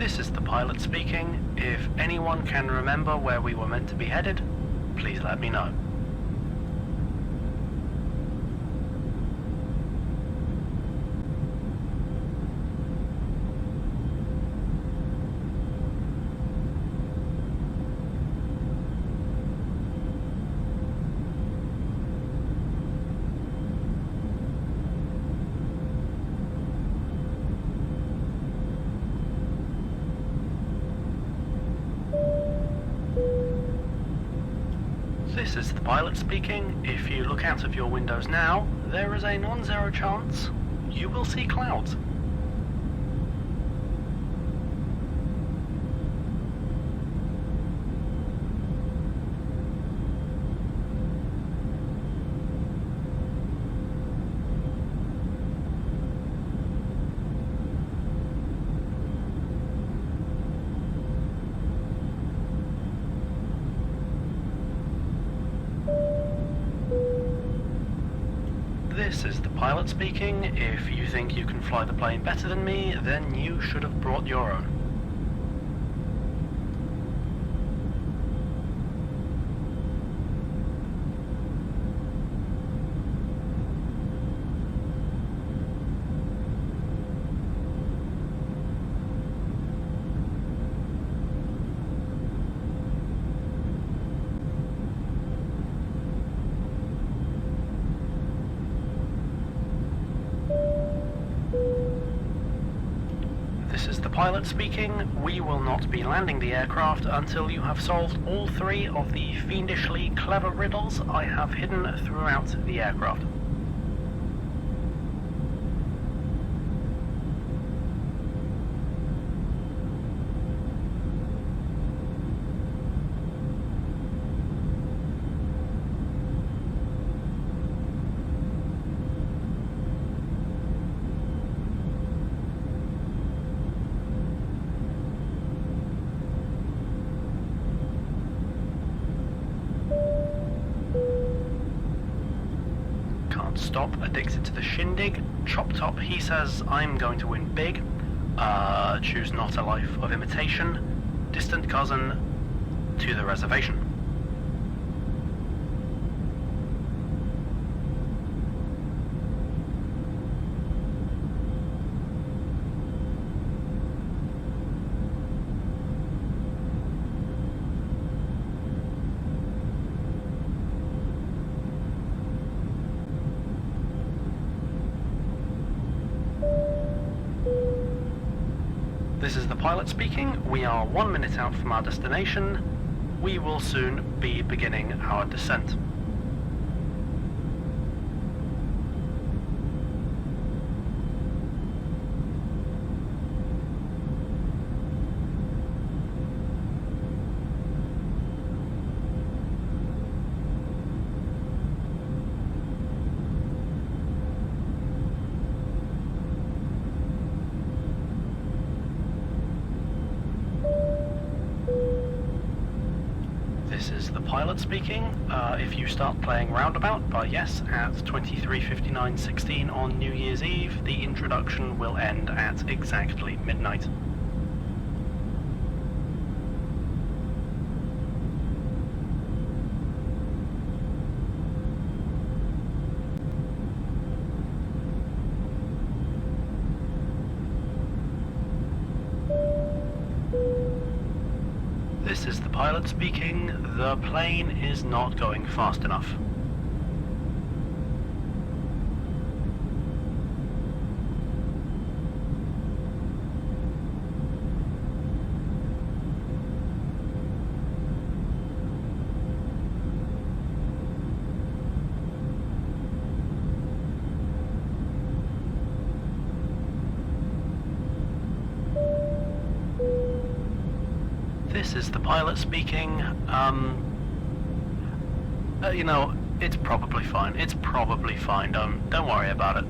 This is the pilot speaking. If anyone can remember where we were meant to be headed, please let me know. This is the pilot speaking. If you look out of your windows now, there is a non-zero chance you will see clouds. This is the pilot speaking. If you think you can fly the plane better than me, then you should have brought your own. This is the pilot speaking. We will not be landing the aircraft until you have solved all three of the fiendishly clever riddles I have hidden throughout the aircraft. Stop, addicted to the shindig. Chop top, he says, I'm going to win big. Choose not a life of imitation. Distant cousin, to the reservation. This is the pilot speaking. We are 1 minute out from our destination. We will soon be beginning our descent. This is the pilot speaking. If you start playing Roundabout by Yes at 23:59:16 on New Year's Eve, the introduction will end at exactly midnight. This is the pilot speaking. The plane is not going fast enough. This is the pilot speaking. You know, it's probably fine. It's probably fine. Don't worry about it.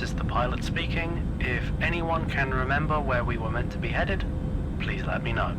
This is the pilot speaking. If anyone can remember where we were meant to be headed, please let me know.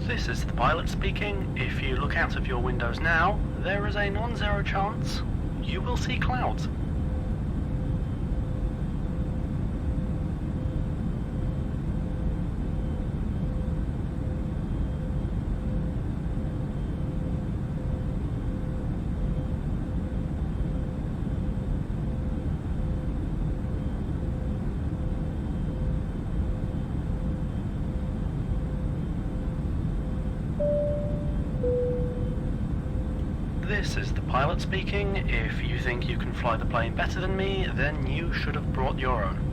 This is the pilot speaking. If you look out of your windows now, there is a non-zero chance you will see clouds. This is the pilot speaking. If you think you can fly the plane better than me, then you should have brought your own.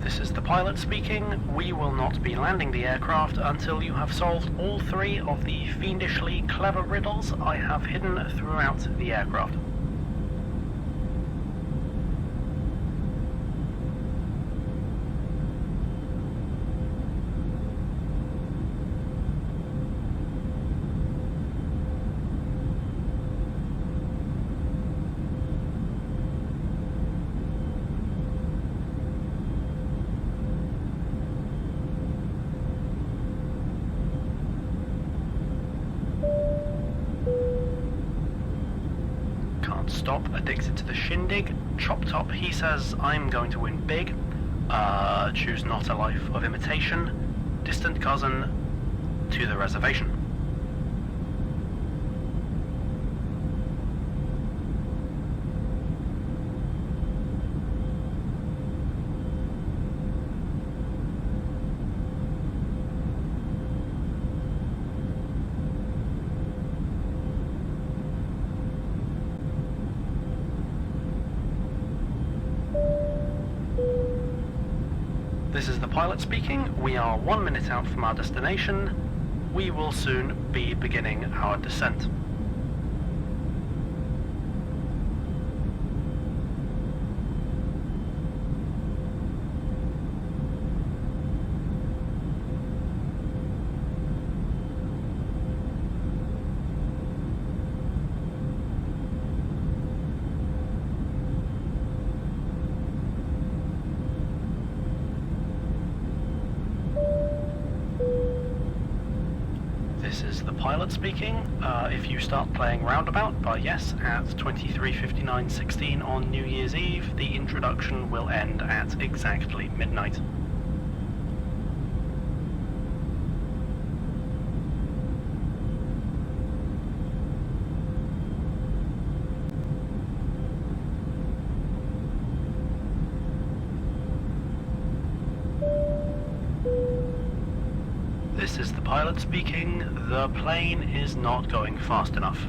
This is the pilot speaking. We will not be landing the aircraft until you have solved all 3 of the fiendishly clever riddles I have hidden throughout the aircraft. Stop, addicted to the shindig. Chop top, he says, I'm going to win big. Choose not a life of imitation. Distant cousin, to the reservation. This is the pilot speaking. We are 1 minute out from our destination. We will soon be beginning our descent. This is the pilot speaking. If you start playing Roundabout by Yes at 23:59:16 on New Year's Eve, the introduction will end at exactly midnight. This is the pilot speaking. The plane is not going fast enough.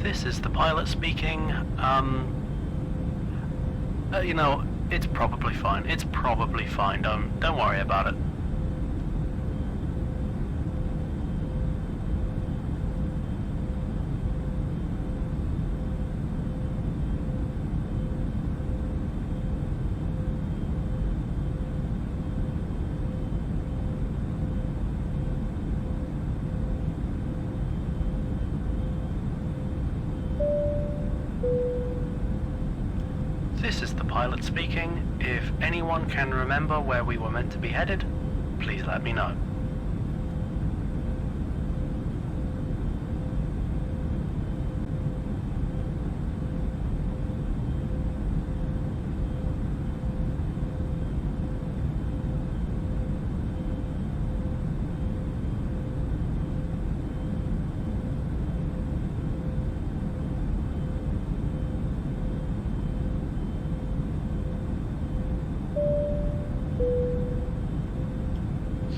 This is the pilot speaking. You know, it's probably fine. It's probably fine. Don't worry about it. pilot speaking. If anyone can remember where we were meant to be headed, please let me know.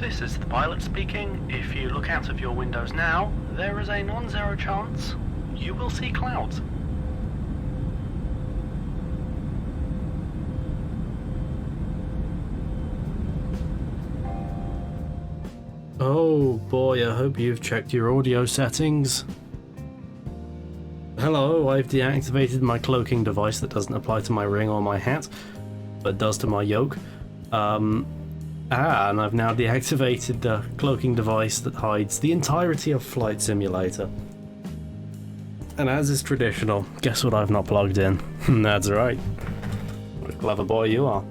This is the pilot speaking. If you look out of your windows now, there is a non-zero chance you will see clouds. Oh boy, I hope you've checked your audio settings. Hello, I've deactivated my cloaking device that doesn't apply to my ring or my hat, but does to my yoke. And I've now deactivated the cloaking device that hides the entirety of Flight Simulator. And as is traditional, guess what I've not plugged in? That's right. What a clever boy you are.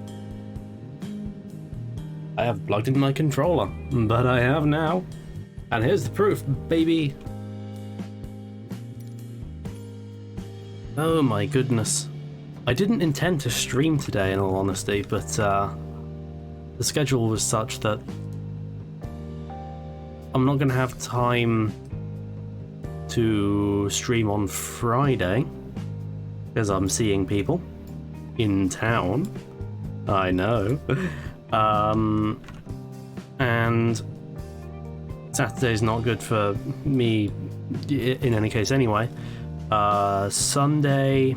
I have plugged in my controller, but I have now. And here's the proof, baby. Oh my goodness. I didn't intend to stream today, in all honesty, but the schedule was such that I'm not going to have time to stream on Friday because I'm seeing people in town. I know. And Saturday's not good for me in any case anyway. Sunday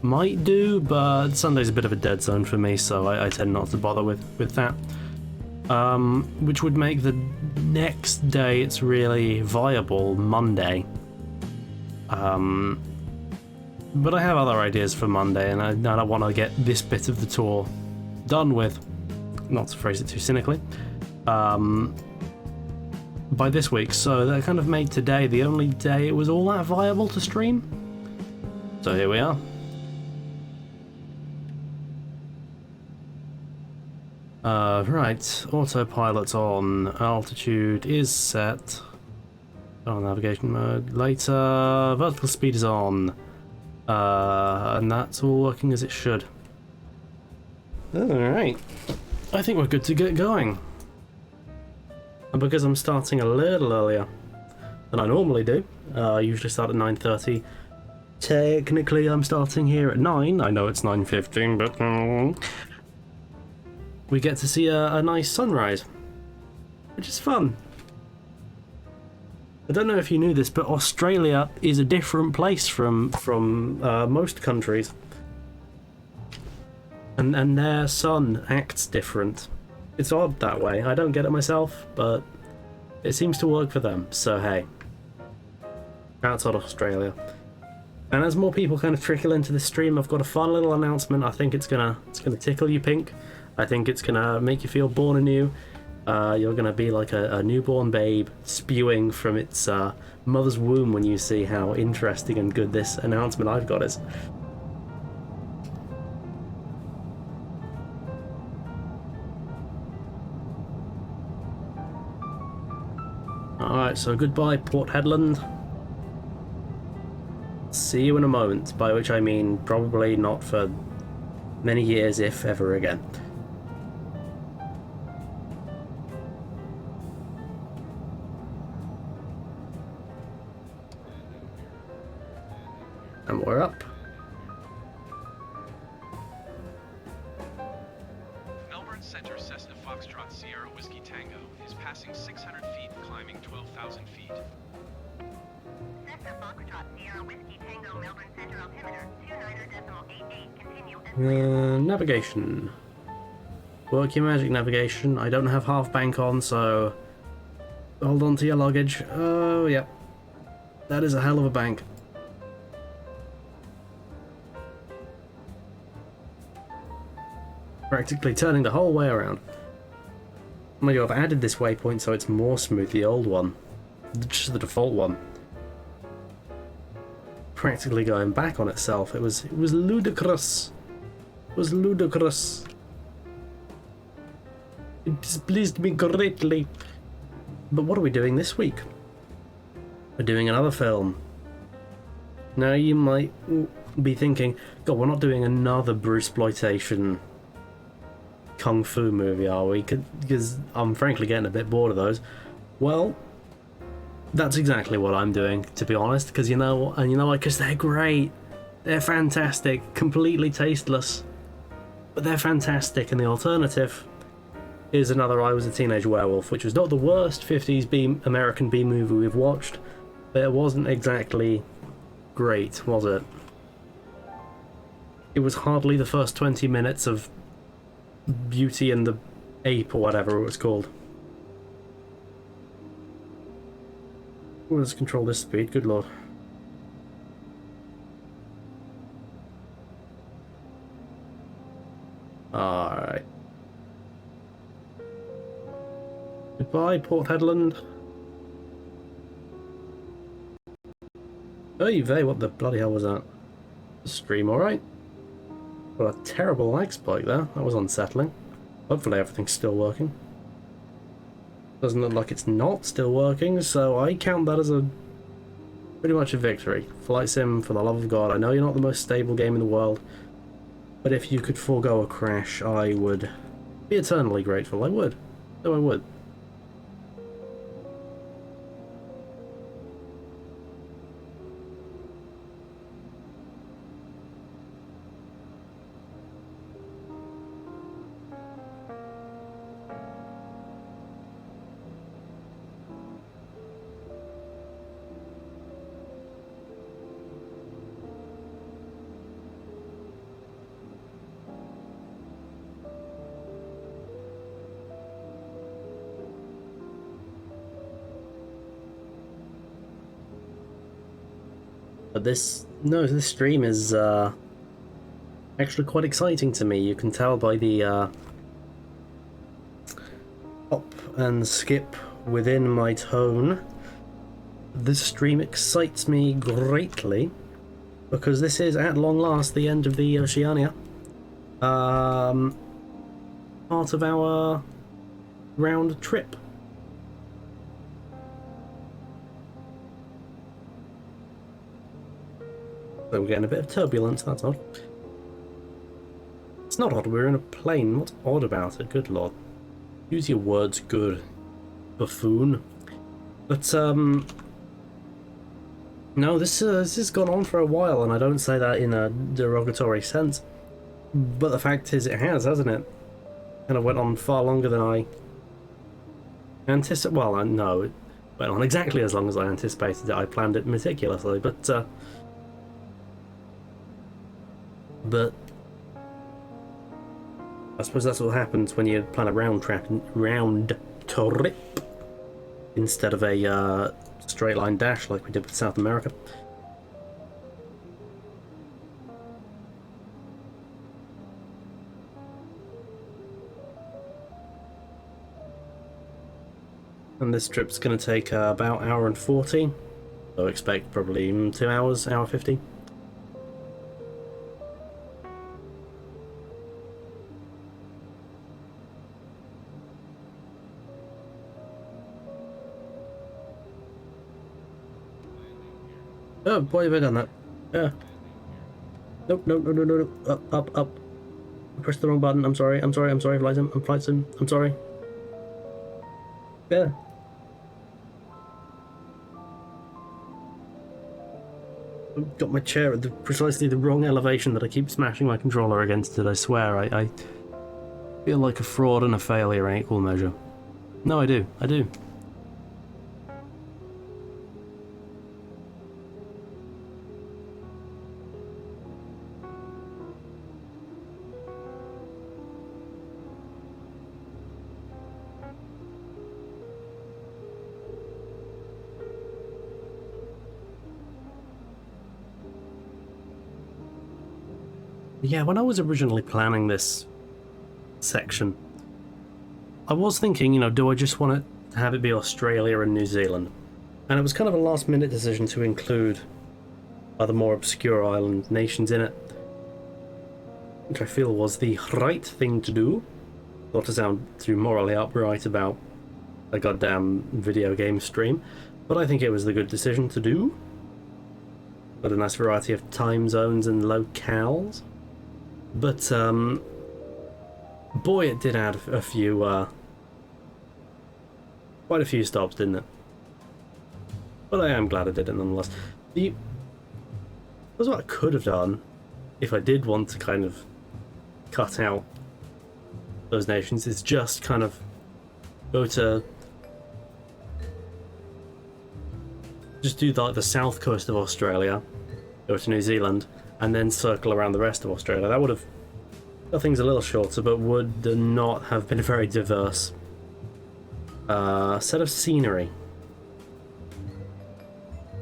might do, but Sunday's a bit of a dead zone for me, so I tend not to bother with that. Which would make the next day it's really viable, Monday. But I have other ideas for Monday, and I don't want to get this bit of the tour done with, not to phrase it too cynically, by this week, so that kind of made today the only day it was all that viable to stream. So here we are. Right, autopilot's on, altitude is set, on navigation mode, later, vertical speed is on, and that's all working as it should. Alright, I think we're good to get going. And because I'm starting a little earlier than I normally do, I usually start at 9:30, technically I'm starting here at 9, I know it's 9:15, but we get to see a nice sunrise, which is fun. I don't know if you knew this, but Australia is a different place from most countries. And their sun acts different. It's odd that way. I don't get it myself, but it seems to work for them. So hey, outside Australia. And as more people kind of trickle into this stream, I've got a fun little announcement. I think it's gonna tickle you pink. I think it's gonna make you feel born anew. You're gonna be like a newborn babe spewing from its mother's womb when you see how interesting and good this announcement I've got is. Alright, so goodbye Port Hedland. See you in a moment, by which I mean probably not for many years, if ever again. And we're up. Melbourne Center Cessna Foxtrot Sierra Whiskey Tango is passing 600 feet, climbing 12,000 feet. Cessna Foxtrot Sierra Whiskey Tango Melbourne Center altimeter 29.88. Continue. Navigation. Work your magic, navigation. I don't have half bank on, so hold on to your luggage. Oh, yeah. That is a hell of a bank. Practically turning the whole way around. Mind you, I've added this waypoint so it's more smooth, the old one. Just the default one. practically going back on itself. It was ludicrous. It was ludicrous. It displeased me greatly. But what are we doing this week? We're doing another film. Now you might be thinking, God, we're not doing another Bruceploitation Kung Fu movie, are we? Because I'm frankly getting a bit bored of those. Well, that's exactly what I'm doing, to be honest, because you know what, because they're great. They're fantastic, completely tasteless. But they're fantastic, and the alternative is another I Was a Teenage Werewolf, which was not the worst 50s American B movie we've watched, but it wasn't exactly great, was it? It was hardly the first 20 minutes of Beauty and the Ape, or whatever it was called. Ooh, let's control this speed, good lord. Alright. Goodbye, Port Hedland. Oy vey, what the bloody hell was that? The stream alright? Got a terrible lag spike there. That was unsettling. Hopefully everything's still working. Doesn't look like it's not still working, so I count that as pretty much a victory. Flight Sim, for the love of God, I know you're not the most stable game in the world, but if you could forego a crash, I would be eternally grateful. I would. No, I would. But this stream is actually quite exciting to me. You can tell by the hop and skip within my tone. This stream excites me greatly because this is at long last the end of the Oceania. Part of our round trip. So we're getting a bit of turbulence, that's odd. It's not odd, we're in a plane. What's odd about it? Good lord. Use your words good, buffoon. But, no, this has gone on for a while, and I don't say that in a derogatory sense. But the fact is, it has, hasn't it? Kind of went on far longer than I anticipated. Well, no, it went on exactly as long as I anticipated it. I planned it meticulously, but I suppose that's what happens when you plan a round trip instead of a straight line dash like we did with South America. And this trip's going to take about an hour and 40, so expect probably 2 hours, hour 50. Oh, why have I done that? Yeah. Nope, no. Up. I pressed the wrong button. I'm sorry, Flight Sim. I'm sorry. Yeah. I've got my chair at precisely the wrong elevation that I keep smashing my controller against it, I swear. I feel like a fraud and a failure in equal measure. No, I do. Yeah, when I was originally planning this section, I was thinking, do I just want to have it be Australia and New Zealand? And it was kind of a last-minute decision to include other more obscure island nations in it, which I feel was the right thing to do. Not to sound too morally upright about a goddamn video game stream, but I think it was the good decision to do. Got a nice variety of time zones and locales. But, boy, it did add a few, quite a few stops, didn't it? But I am glad I did it nonetheless. That's what I could have done if I did want to kind of cut out those nations, is just kind of go to... just do like the south coast of Australia, go to New Zealand, and then circle around the rest of Australia. That would have got things a little shorter, but would not have been a very diverse set of scenery.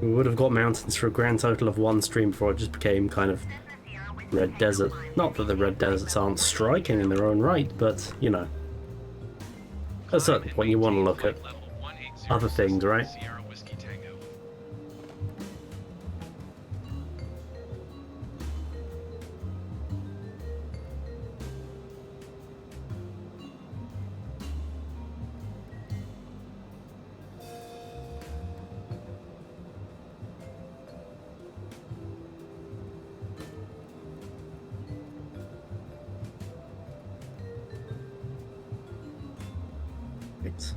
We would have got mountains for a grand total of one stream before it just became kind of Red Desert. Not that the Red Deserts aren't striking in their own right, but, you know. At a certain point you want to look at other things, right? Sierra Whiskey Tango. Right.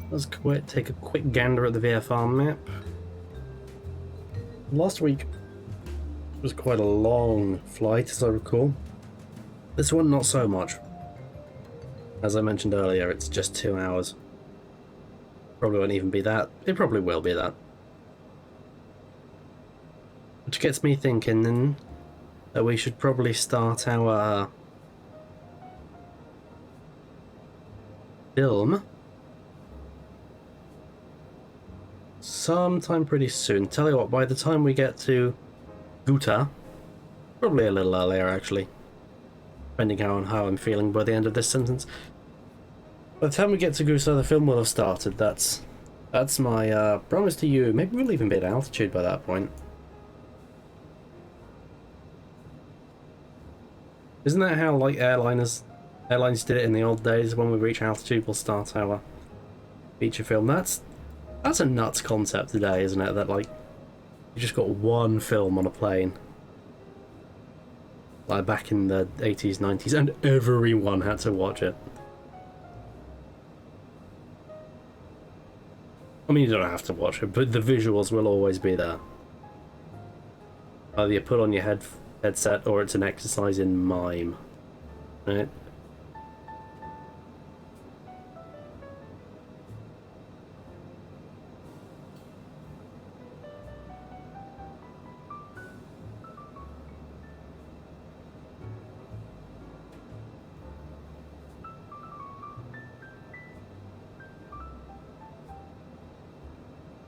Let's take a quick gander at the VFR map. Last week was quite a long flight, as I recall. This one, not so much. As I mentioned earlier, it's just 2 hours. Probably won't even be that. It probably will be that. Which gets me thinking then that we should probably start our film sometime pretty soon. Tell you what, by the time we get to Guta, probably a little earlier actually, depending on how I'm feeling by the end of this sentence. By the time we get to Guta, the film will have started. That's my promise to you. Maybe we'll even be at altitude by that point. Isn't that how like airlines did it in the old days? When we reach altitude, we'll start our feature film. That's a nuts concept today, isn't it? That like you just got one film on a plane, like back in the 80s, 90s, and everyone had to watch it. I mean, you don't have to watch it, but the visuals will always be there. Either you put on your headset or it's an exercise in mime, right?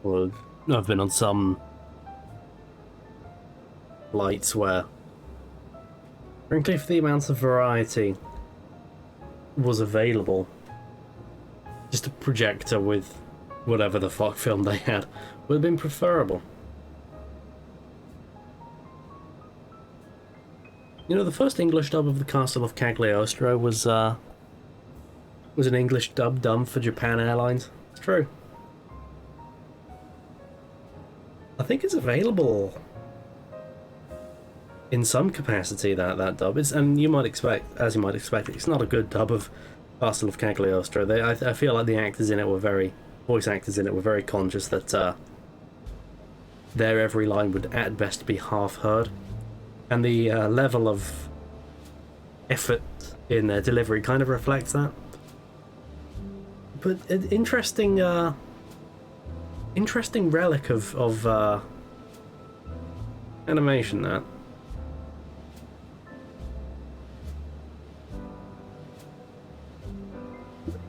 Well, I've been on some flights where, frankly, for the amount of variety was available, just a projector with whatever the fuck film they had would have been preferable. You know, the first English dub of the Castle of Cagliostro was an English dub done for Japan Airlines. It's true. I think it's available in some capacity, that dub. And you might expect, as you might expect, it's not a good dub of Castle of Cagliostro. I feel like the actors in it voice actors in it were very conscious that their every line would at best be half heard. And the level of effort in their delivery kind of reflects that. But an interesting relic of animation, that.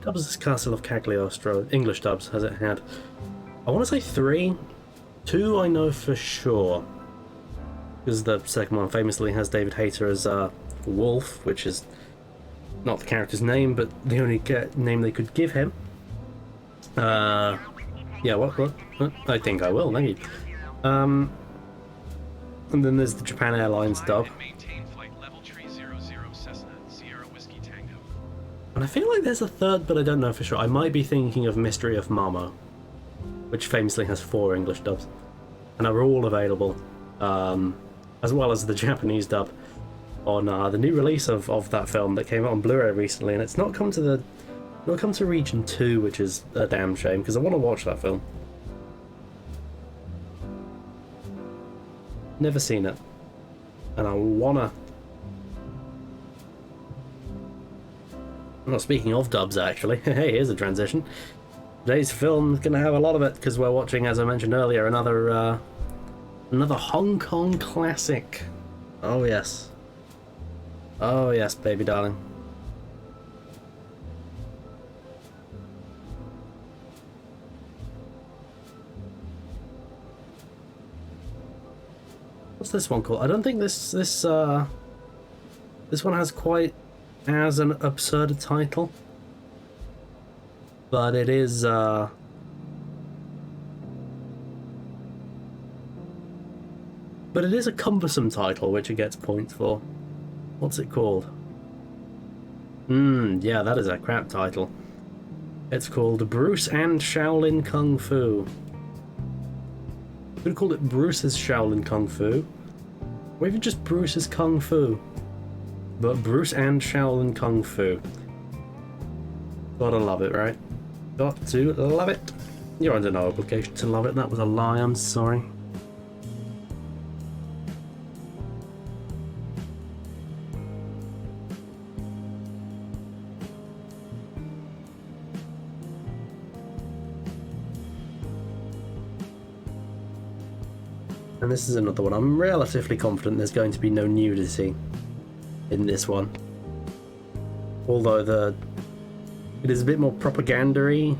Dubs this Castle of Cagliostro, English dubs, has it had? I want to say 3. 2 I know for sure, because the second one famously has David Hayter as Wolf, which is not the character's name, but the only name they could give him. Yeah, what? I think I will, thank you. And then there's the Japan Airlines dub. And maintain flight level 300 Cessna Sierra Whiskey Tango. And I feel like there's a third, but I don't know for sure. I might be thinking of Mystery of Mamo, which famously has 4 English dubs, and are all available, as well as the Japanese dub on the new release of that film that came out on Blu-ray recently, and it's not come to Region 2, which is a damn shame because I want to watch that film. Never seen it, and I wanna. Well, speaking of dubs, actually, hey, here's a transition. Today's film is going to have a lot of it because we're watching, as I mentioned earlier, another Hong Kong classic. Oh yes, baby darling. What's this one called? I don't think this one has quite as an absurd title, but it is but it is a cumbersome title, which it gets points for. What's it called? Yeah, that is a crap title. It's called Bruce and Shaolin Kung Fu. Could have called it Bruce's Shaolin Kung Fu, or even just Bruce's Kung Fu. But Bruce and Shaolin Kung Fu. Gotta love it, right? Got to love it. You're under no obligation to love it. That was a lie, I'm sorry. And this is another one. I'm relatively confident there's going to be no nudity in this one. Although it is a bit more propaganda-y.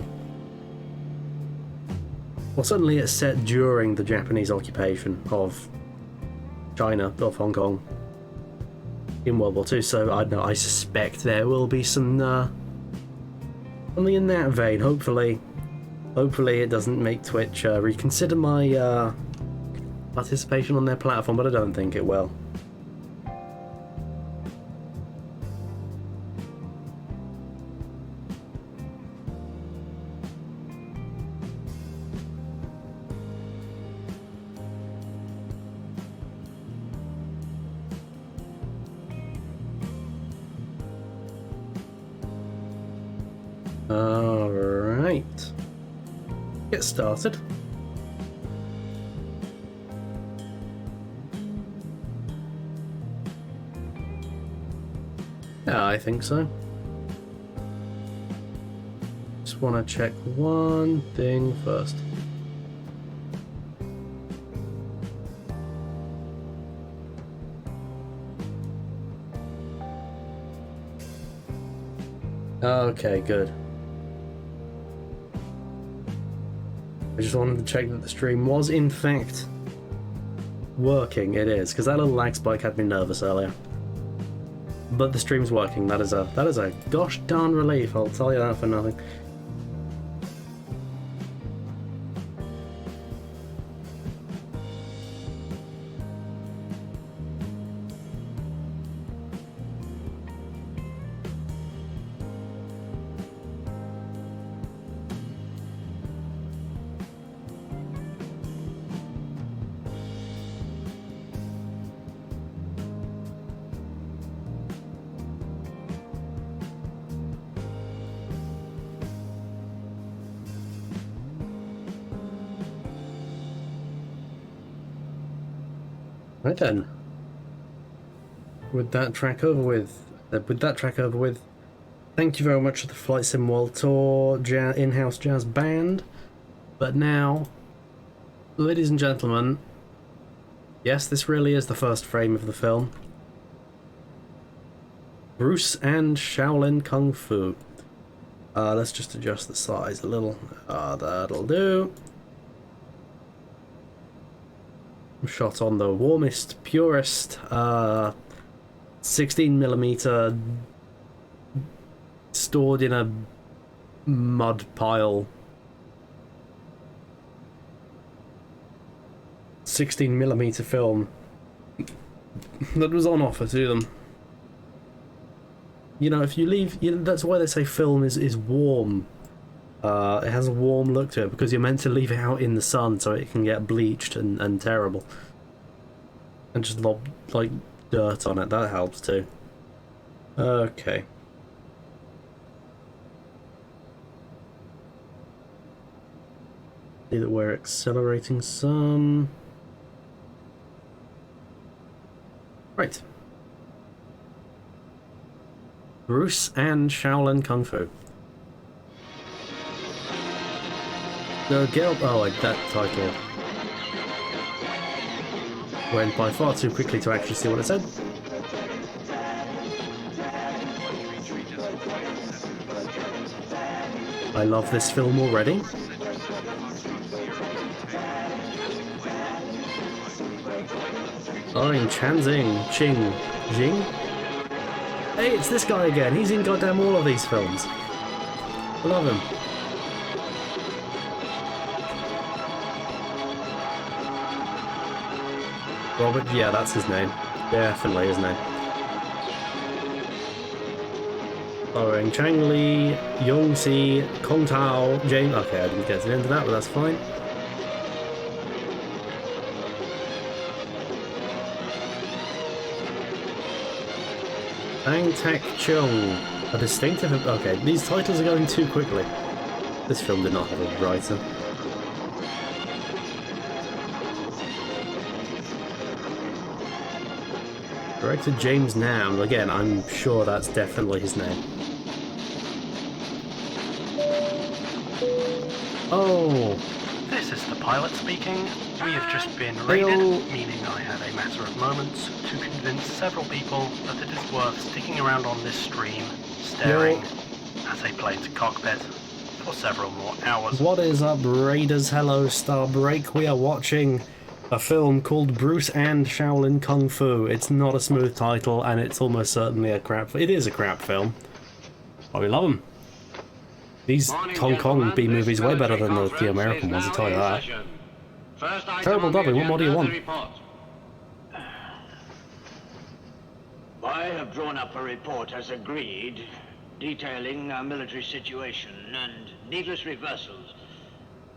Well, certainly it's set during the Japanese occupation of China, of Hong Kong, in World War II, so I don't know, I suspect there will be some something in that vein. Hopefully it doesn't make Twitch reconsider my participation on their platform, but I don't think it will. Alright. Get started. Yeah, I think so. Just want to check one thing first. Okay, good. I just wanted to check that the stream was in fact working. It is, because that little lag spike had me nervous earlier. But the stream's working. That is a gosh darn relief, I'll tell you that for nothing. Right then. With that track over with, thank you very much to the Flight Sim World Tour in-house jazz band. But now, ladies and gentlemen, yes, this really is the first frame of the film. Bruce and Shaolin Kung Fu. Let's just adjust the size a little. That'll do. Shot on the warmest, purest 16mm stored in a mud pile 16mm film that was on offer to them. You know, if you leave, that's why they say film is warm. It has a warm look to it because you're meant to leave it out in the sun so it can get bleached and terrible. And just lob like dirt on it, that helps too. Okay. See that we're accelerating some. Right. Bruce and Shaolin Kung Fu. The girl. Oh, that title went by far too quickly to actually see what it said. I love this film already. Starring Ching Jing. Hey, it's this guy again. He's in goddamn all of these films. I love him. Robert, yeah, that's his name. Definitely his name. Starring Chang Li, Yong Si, Kong Tao, James. Okay, I didn't get to the end of that, but that's fine. Bang Tak Chung. A distinctive. Okay, these titles are going too quickly. This film did not have a writer. Director James Nam. Again, I'm sure that's definitely his name. Oh. This is the pilot speaking. We have just been raided, meaning I have a matter of moments to convince several people that it is worth sticking around on this stream, staring at a plane's cockpit for several more hours. What is up, Raiders? Hello, Starbreak. We are watching a film called Bruce and Shaolin Kung Fu. It's not a smooth title, and it's almost certainly a crap. It is a crap film. But we love them. These Hong Kong B movies way better than the American ones, I'll tell you that. Terrible dubbing, what more do you want? I have drawn up a report as agreed, detailing our military situation, and needless reversals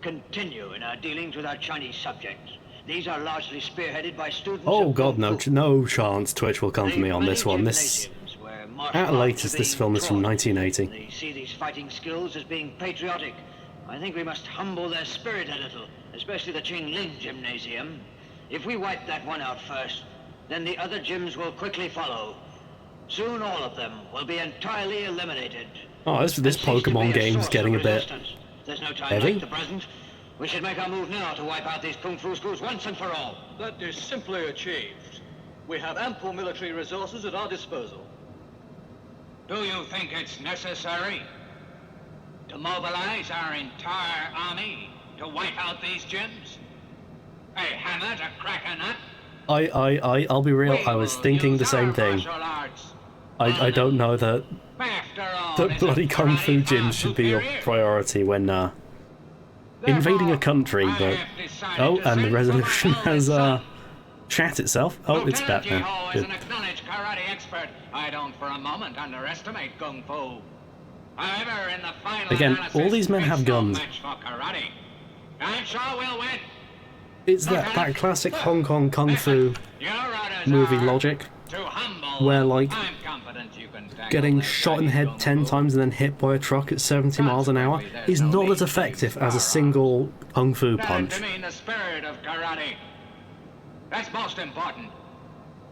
continue in our dealings with our Chinese subjects. These are largely spearheaded by students. Oh god, no chance Twitch will come for me on this one. At latest, this film is from 1980. They see these fighting skills as being patriotic. I think we must humble their spirit a little, especially the Qing Ling Gymnasium. If we wipe that one out first, then the other gyms will quickly follow. Soon all of them will be entirely eliminated. Oh, this Pokemon game's getting a bit There's no time heavy. like the present. We should make our move now to wipe out these kung fu schools once and for all. That is simply achieved. We have ample military resources at our disposal. Do you think it's necessary to mobilize our entire army to wipe out these gyms? A hammer to crack a nut? I'll be real, I was thinking the same thing. I don't know that bloody Kung Fu gyms should be your priority when invading a country, but... Oh, and the resolution has chat itself. Oh, it's back now. Good. Karate expert. I don't for a moment underestimate Kung Fu. However, in the final Again, analysis, all these men have it's no guns. match for karate. I'm sure we'll win. It's that classic Hong Kong Kung Fu Your orders movie are logic, to humble. where, like, I'm confident you can tackle getting that shot in the fighting head Kung 10 Fu. times and then hit by a truck at 70 miles an hour is not as effective as a single Kung Fu That punch. to mean the spirit of karate. That's most important.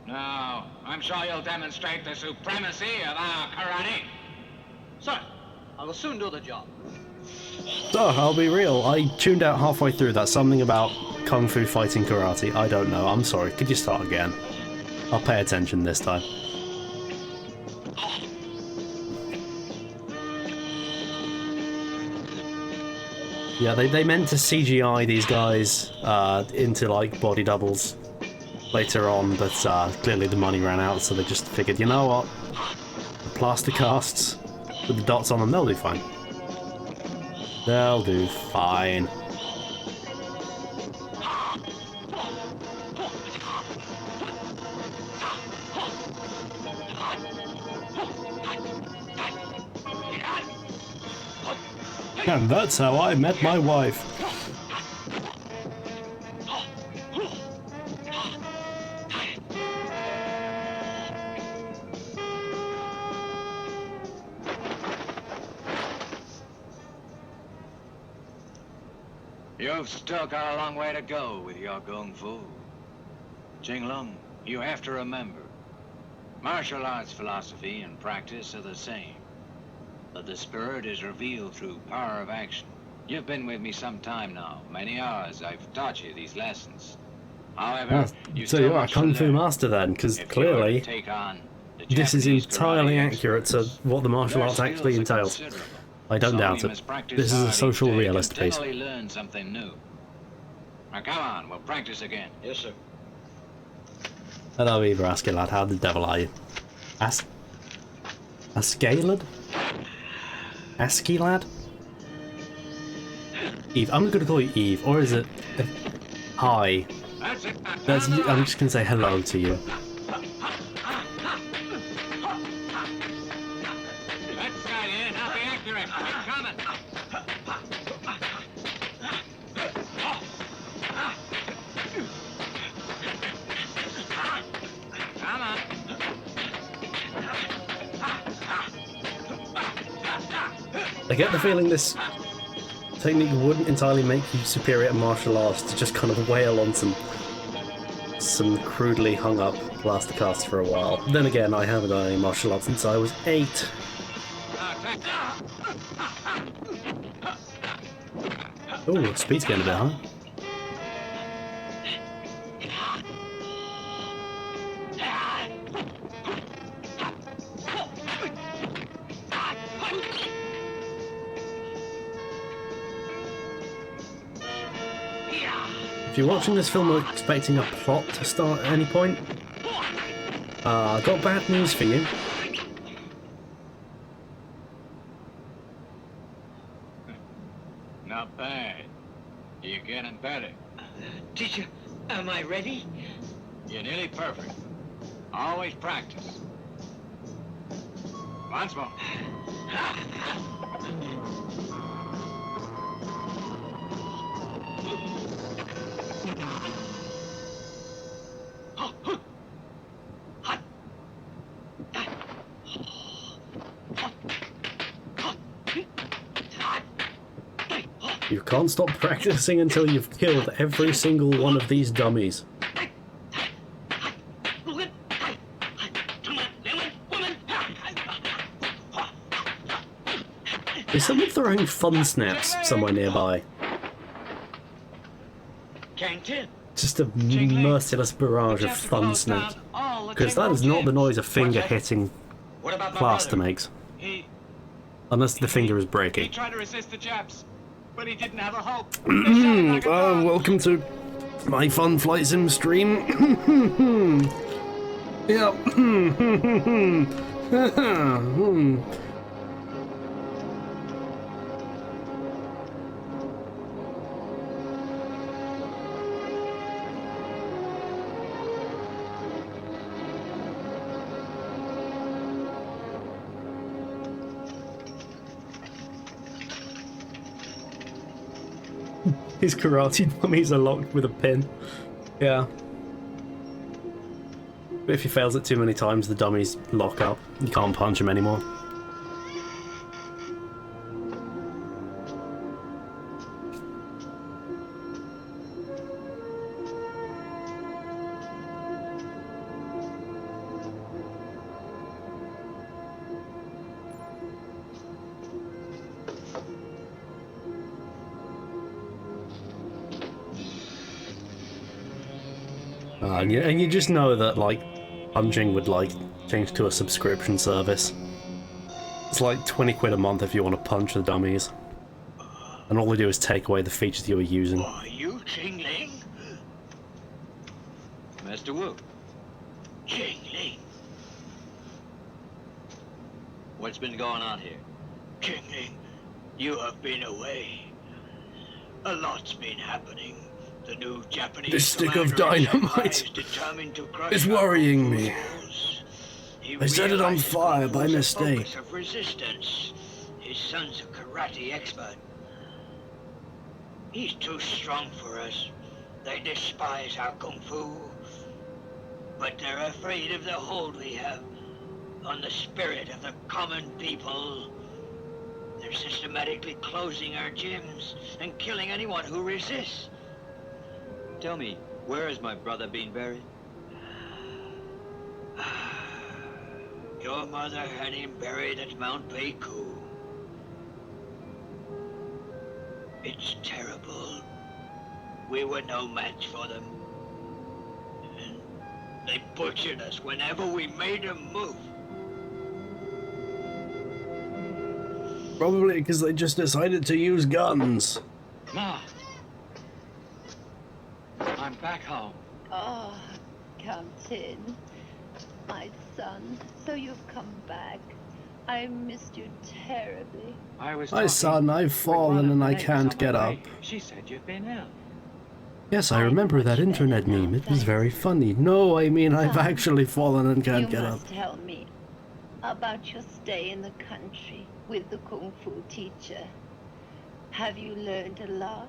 Now, I'm sure you'll demonstrate the supremacy of our karate. Sir, I will soon do the job. So, I'll be real, I tuned out halfway through that something about Kung Fu fighting karate. I don't know, I'm sorry. Could you start again? I'll pay attention this time. Yeah, they meant to CGI these guys into, like, body doubles later on, but clearly the money ran out, so they just figured, you know what? The plaster casts with the dots on them, they'll do fine. They'll do fine. And that's how I met my wife. You've still got a long way to go with your gung fu. Jinglong, you have to remember, martial arts philosophy and practice are the same. But the spirit is revealed through power of action. You've been with me some time now. Many hours I've taught you these lessons. However, you So still you're a must Kung Fu learn. master then, because If you were to clearly take on the this is Japanese entirely karate accurate to experts, what the martial their arts actually skills are entails. considerable. I don't So doubt you it. must practice This is hard a each social day, realist piece. continually learn something new. Now come on, we'll practice again. Yes, sir. Hello, Eva Asky lad. How the devil are you? Ascalad? ASCII lad? Eve. I'm going to call you Eve, or is it hi? That's it. I'm just going to say hello to you. That's got in. Now be accurate. Keep coming. Come on. I get the feeling this technique wouldn't entirely make you superior at martial arts to just kind of wail on some crudely hung up plaster casts for a while. Then again, I haven't done any martial arts since I was 8. Ooh, speed's getting a bit high. If you're watching this film expecting a plot to start at any point, I've got bad news for you. Not bad. You're getting better. Teacher, am I ready? You're nearly perfect. Always practice. Once more. You can't stop practicing until you've killed every single one of these dummies. Is someone throwing fun snaps somewhere nearby? Just a merciless barrage of fun snaps. Because that is not the noise a finger hitting plaster makes. Unless the finger is He breaking. tried to resist the Japs, but he didn't have a hope. Welcome to my fun flight sim stream. Yeah. His karate dummies are locked with a pin. Yeah. But if he fails it too many times, the dummies lock up. You can't punch him anymore. And you just know that, like, punching would, like, change to a subscription service. It's like 20 quid a month if you want to punch the dummies. And all they do is take away the features you were using. Are you Jingling? Mr. Wu, Jingling. what's been going on here? Jingling, you have been away. A lot's been happening. The new Japanese This stick of commander in Shanghai dynamite is determined to crush is our worrying me. foes. He I set it on realizes fire Kung by Fu's a mistake. focus of resistance. His son's a karate expert. He's too strong for us. They despise our kung fu. But they're afraid of the hold we have on the spirit of the common people. They're systematically closing our gyms and killing anyone who resists. Tell me, where has my brother been buried? Your mother had him buried at Mount Baku. It's terrible. We were no match for them. And they butchered us whenever we made a move. Probably because they just decided to use guns. Ma! I'm back home. Oh, Captain, my son, so you've come back. I missed you terribly. I was My talking son, I've with fallen one of and the I ladies can't on get my up. way. She said you've been ill. Yes, I remember that internet meme. It was very funny. No, I mean, I've actually fallen and can't You get up. must tell me about your stay in the country with the Kung Fu teacher. Have you learned a lot?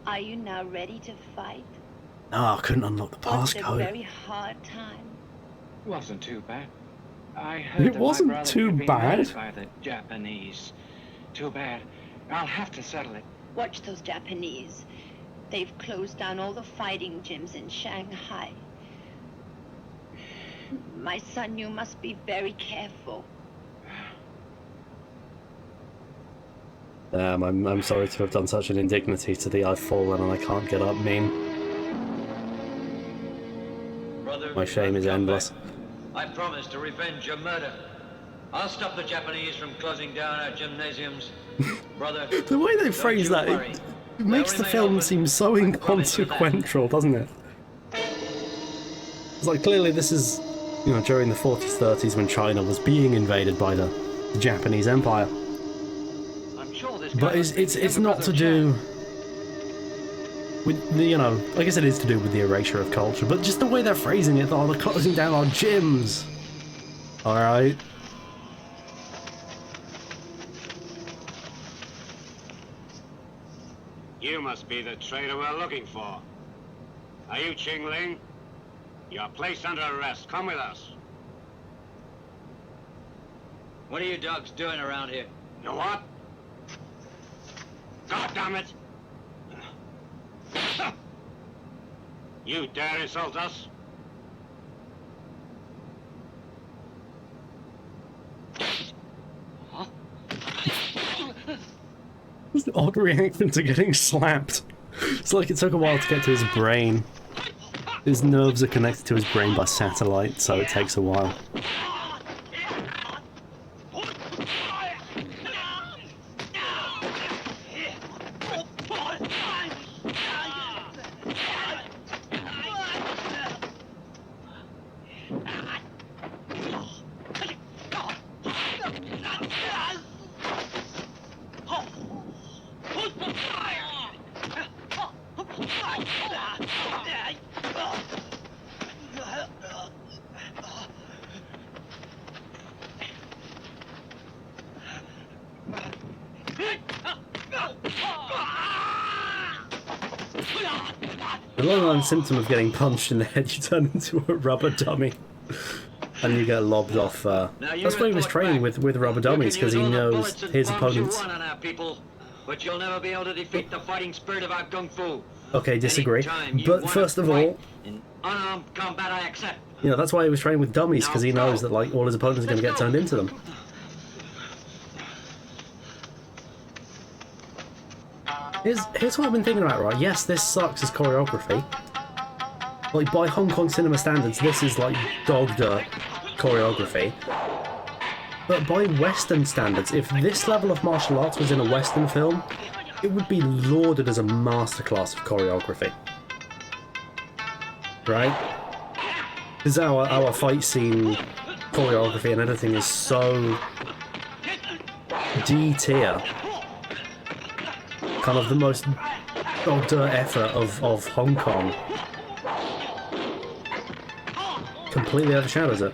Are you now ready to fight? No, I couldn't unlock the Was it a passcode. very hard time? It wasn't too bad. I heard It that my wasn't brother too had been bad. raised by the Japanese. Too bad. I'll have to settle it. Watch those Japanese. They've closed down all the fighting gyms in Shanghai. My son, you must be very careful. I'm sorry to have done such an indignity to the I've fallen and I can't get up meme. Brother, My shame is come endless. back. I promise to revenge your murder. I'll stop the Japanese from closing down our gymnasiums. Brother, The way they don't phrase you that, worry. it makes the They'll film remain seem open. so I promise you that. inconsequential, doesn't it? It's like, clearly this is, you know, during the 40s, 30s when China was being invaded by the Japanese Empire. I'm sure this But guy it's must be the it's younger not brother to of do Chad. with the, you know, I guess it is to do with the erasure of culture, but just the way they're phrasing it, oh, they're closing down our gyms. Alright. You must be the traitor we're looking for. Are you Ching Ling? You're placed under arrest. Come with us. What are you dogs doing around here? You what? God damn it! You dare insult us? It's an odd reaction to getting slapped. It's like it took a while to get to his brain. His nerves are connected to his brain by satellite, so it takes a while. The long-run symptom of getting punched in the head, you turn into a rubber dummy. And you get lobbed off. That's why he was training with rubber dummies, because he knows his opponents. But you'll never be able to defeat the fighting spirit of our kung fu. Okay, disagree. Anytime you But wanna first of fight all, in unarmed combat, I accept. you know, that's why he was training with dummies, because he knows that, like, all his opponents are going to get turned into them. Here's what I've been thinking about, right? Yes, this sucks as choreography. Like, by Hong Kong cinema standards, this is, like, dog dirt choreography. But by Western standards, if this level of martial arts was in a Western film, it would be lauded as a masterclass of choreography. Right? Because our fight scene choreography and editing is so D-tier. Kind of the most dog dirt effort of Hong Kong. Completely overshadows it.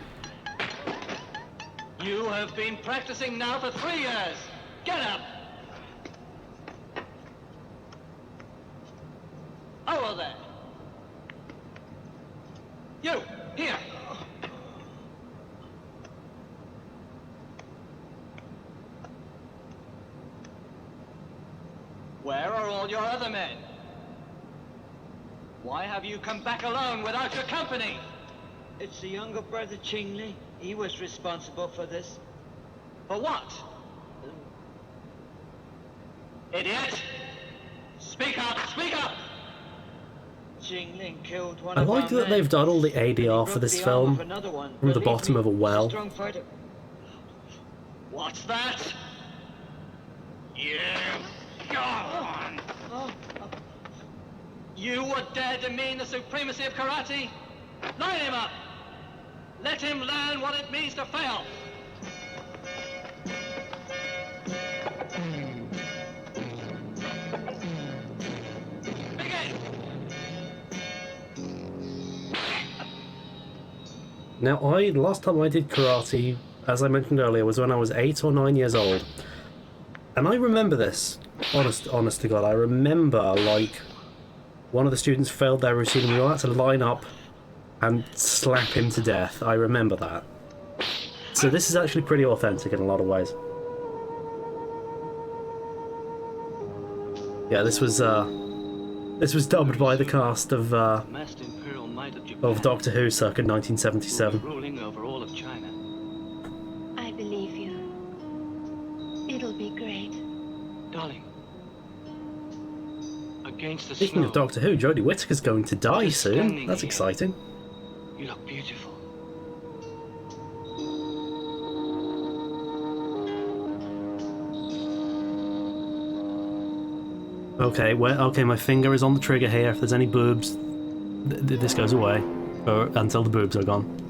You have been practicing now for 3 years. Get up! fellow there. You, here. Where are all your other men? Why have you come back alone without your company? It's the younger brother, Chingli. He was responsible for this. For what? Idiot! Speak up! Speak up! Jingling killed one I of our like that men. they've done all the And he ADR broke for this the arm of film another one. from the Believe bottom me, of a he's well. strong fighter. What's that? You! Go on! You would dare demean the supremacy of karate? Line him up! Let him learn what it means to fail! Begin! Now, last time I did karate, as I mentioned earlier, was when I was 8 or 9 years old. And I remember this, honest to God, I remember, like, one of the students failed their routine and we all had to line up and slap him to death. I remember that. So this is actually pretty authentic in a lot of ways. Yeah, this was dubbed by the cast of Doctor Who circa 1977. Ruling over all of China. I believe you. It'll be great. Darling. Against the Speaking snow, of Doctor Who, Jodie Whittaker's going to die soon. standing That's here. exciting. you look beautiful. Okay, okay, my finger is on the trigger here. If there's any boobs, this goes away. Or until the boobs are gone.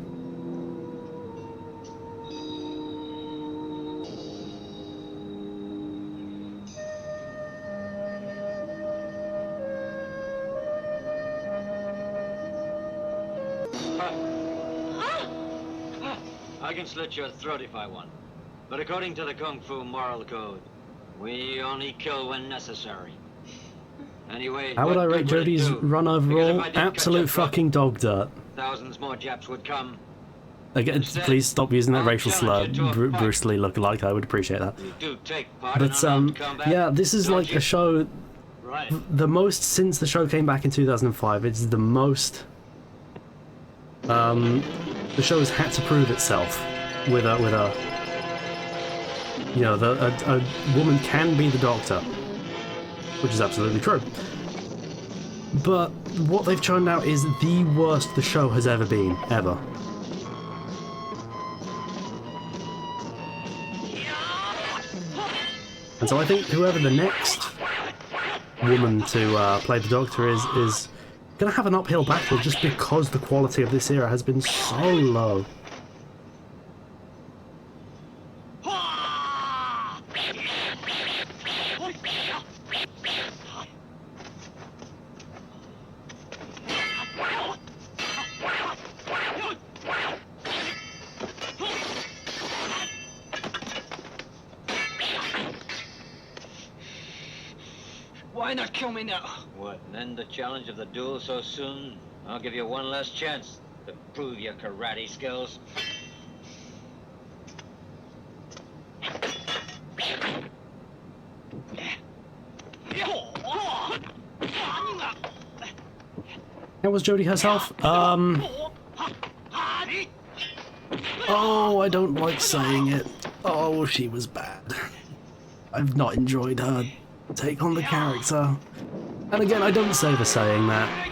I can slit your throat if I want. But according to the Kung Fu moral code, we only kill when necessary. Anyway, How would I rate Jodie's run overall? Absolute fucking dog dirt. Thousands more Japs would come. Again, please stop using that racial slur. Bruce Lee look-alike, I would appreciate that. You do take part But, in unarmed combat, yeah, this is don't like you? a show... Right. The most since the show came back in 2005. It's the most... the show has had to prove itself with a... You know, a woman can be the Doctor. Which is absolutely true. But what they've churned out is the worst the show has ever been, ever. And so I think whoever the next woman to play the Doctor is going to have an uphill battle just because the quality of this era has been so low. Why not kill me now? What, and end the challenge of the duel so soon? I'll give you one last chance to prove your karate skills. How was Jodie herself? Oh, I don't like saying it. Oh, she was bad. I've not enjoyed her take on the character. And again, I don't say for saying that.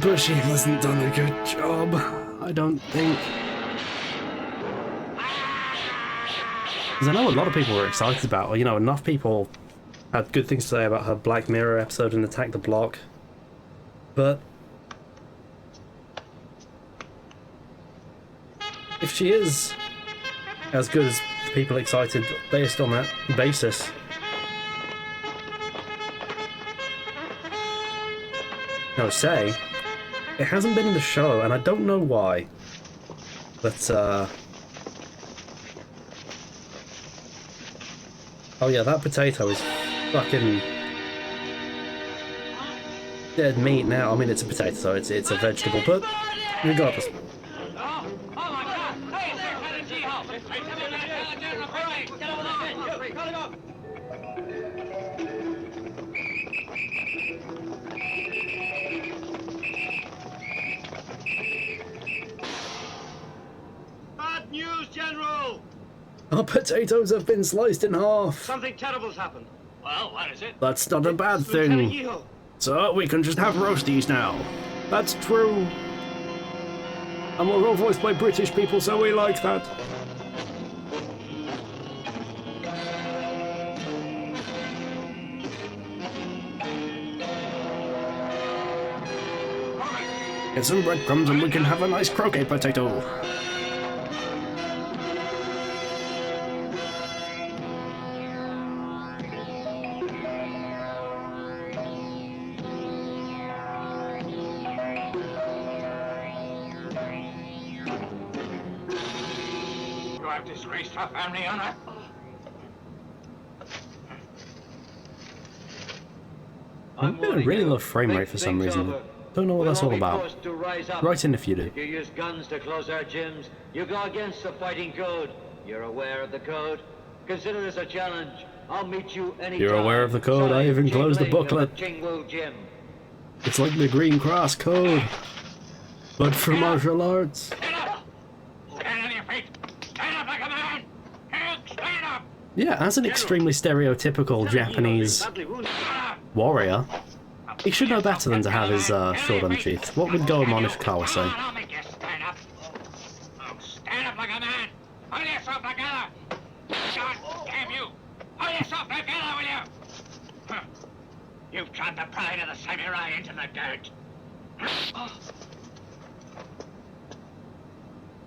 But she hasn't done a good job, I don't think. Because I know a lot of people were excited about her. You know, enough people had good things to say about her Black Mirror episode in Attack the Block. But if she is as good as people excited based on that basis, no, say, it hasn't been in the show, and I don't know why. But, oh yeah, that potato is fucking... dead meat now. I mean, it's a potato, so it's a vegetable, but regardless. Oh my God! Hey, there, Lieutenant G-Ho! General Parade! Get over there! Call him up! Bad news, General! Our potatoes have been sliced in half. Something terrible's happened. Well, what is it? That's not a bad Lieutenant thing. Yeho. So we can just have roasties now. That's true. And we're all voiced by British people, so we like that. Get some breadcrumbs and we can have a nice croquet potato. You have disgraced our family honor. I'm getting a really low frame rate for some reason. Don't know what that's all about. Write in if you do. If you use guns to close our gyms, you go against the fighting code. You're aware of the code? Consider this a challenge. I'll meet you anytime. You're aware of the code. I even closed the booklet. Chingwu Gym. It's like the Green Cross code, but for martial arts. Stand up! Stand on your feet! Stand up like a man! Stand up! Yeah, as an extremely stereotypical Japanese warrior, he should know better than to have his sword unsheathed. What would Goemon Ishikawa say? I'll make you stand up. Oh, stand up like a man! Hold yourself together! God damn you! Hold yourself together, will you? Huh. You've trod the pride of the samurai into the dirt.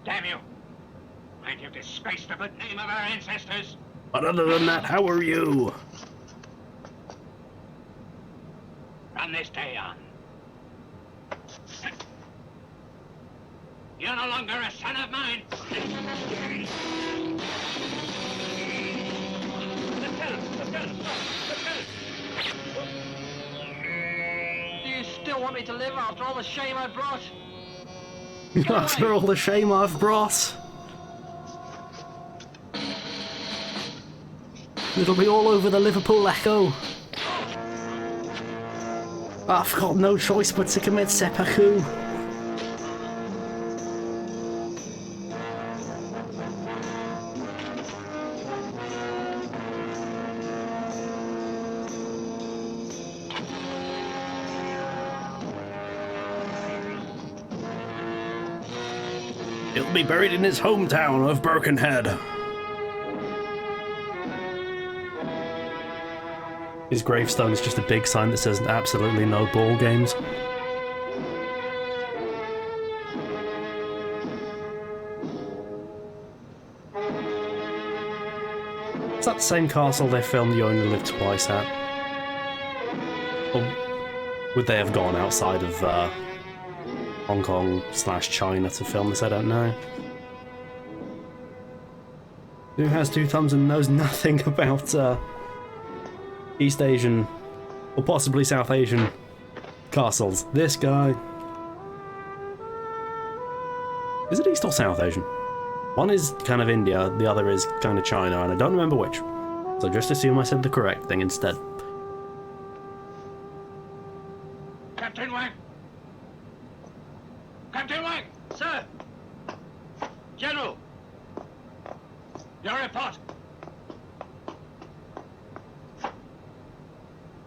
Damn you! And you've disgraced the good name of our ancestors. But other than that, how are you? From this day on, you're no longer a son of mine. Do you still want me to live after all the shame I brought? After all the shame I've brought. It'll be all over the Liverpool Echo. I've got no choice but to commit seppuku. He'll be buried in his hometown of Birkenhead. His gravestone is just a big sign that says absolutely no ball games. Is that the same castle they filmed You Only Live Twice at? Or would they have gone outside of Hong Kong/China to film this? I don't know. Who has two thumbs and knows nothing about East Asian, or possibly South Asian castles? This guy. Is it East or South Asian? One is kind of India, the other is kind of China, and I don't remember which. So just assume I said the correct thing instead. Captain Wang! Captain Wang! Sir! General! Your report!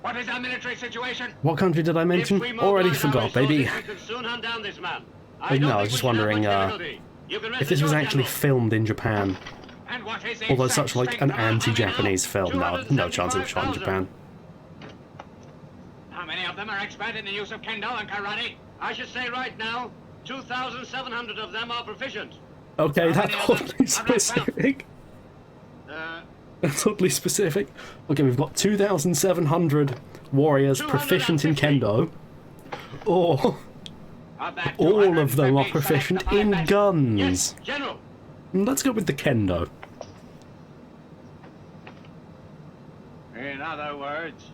What is our military situation? What country did I mention? Already forgot, baby. We can soon hunt down this man. No, I was just wondering if this was actually filmed in Japan. And what is the Although exact such like strength an of our army anti-Japanese now? film, no chance it was shot in Japan. How many of them are expert in the use of kendo and karate? I should say right now, 2,700 of them are proficient. Okay, that's oddly specific. That's oddly specific. Okay, we've got 2,700 warriors proficient in kendo. Or all of them are proficient in guns. Yes, General. Let's go with the kendo. In other words,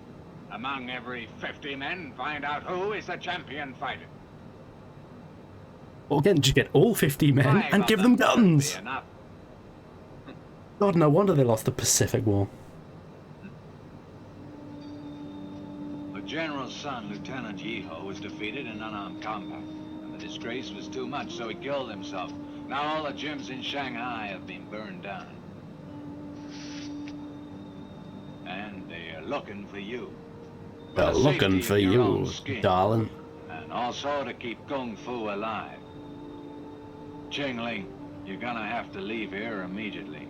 Among every 50 men, find out who is the champion fighter. Or again, just get all 50 men 5 and of give them will guns! be enough. God, no wonder they lost the Pacific War. The general's son, Lieutenant Yeho, was defeated in unarmed combat, and the disgrace was too much, so he killed himself. Now all the gyms in Shanghai have been burned down. And they are looking for you. They're the looking safety for of your you, own skin. darling. And also to keep Kung Fu alive. Qingling, you're gonna have to leave here immediately.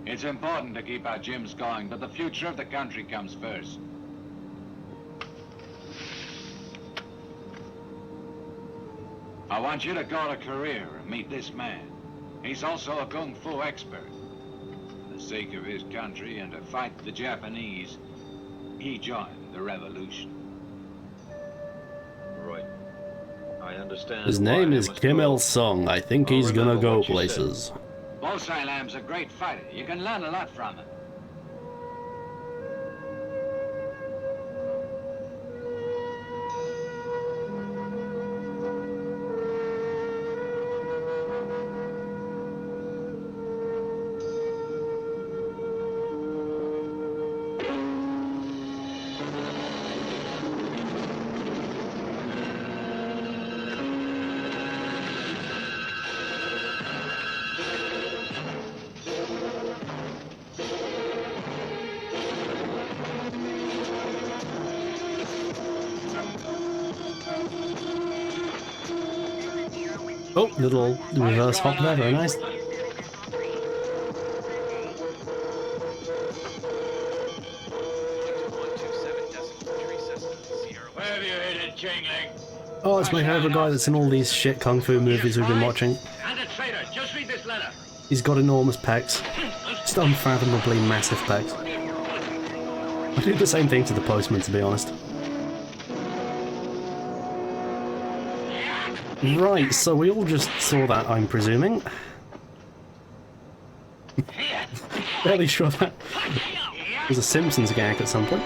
It's important to keep our gyms going, but the future of the country comes first. I want you to go to Korea and meet this man. He's also a Kung Fu expert. For the sake of his country and to fight the Japanese, he joined the revolution. Right. I understand. His why name I is must Kim go. Il-sung. I think I'll he's gonna remember go what you said. places. Bo Sai Lam's a great fighter. You can learn a lot from him. Oh, little reverse hop there, very nice. 127.3 Cessna, Sierra Where have you headed, Qingling? Oh, it's my favourite guy that's in all these shit kung fu movies we've been watching. And a traitor, just read this letter. He's got enormous pecs. Just unfathomably massive pecs. I do the same thing to the postman, to be honest. Right, so we all just saw that, I'm presuming. Fairly sure that was a Simpsons gag at some point.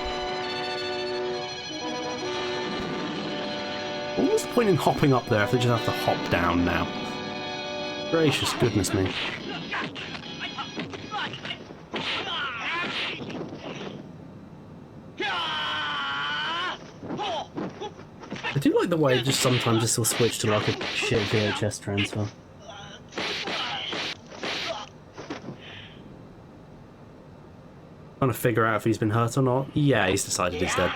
What was the point in hopping up there if they just have to hop down now? Gracious goodness me. I do like the way just sometimes this will switch to like a shit VHS transfer. Trying to figure out if he's been hurt or not. Yeah, he's decided he's dead.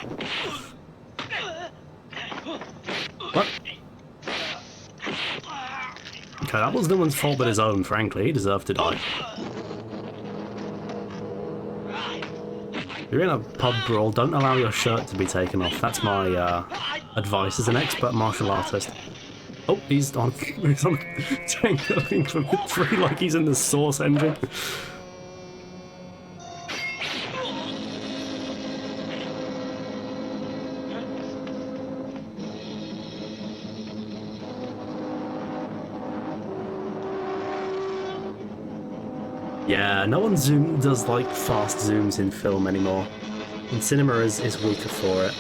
What? Okay, that was no one's fault but his own, frankly. He deserved to die. If you're in a pub brawl, don't allow your shirt to be taken off. That's my advice as an expert martial artist. Oh, he's on tank looking for free like he's in the Source engine. Yeah, no one does like fast zooms in film anymore. And cinema is weaker for it.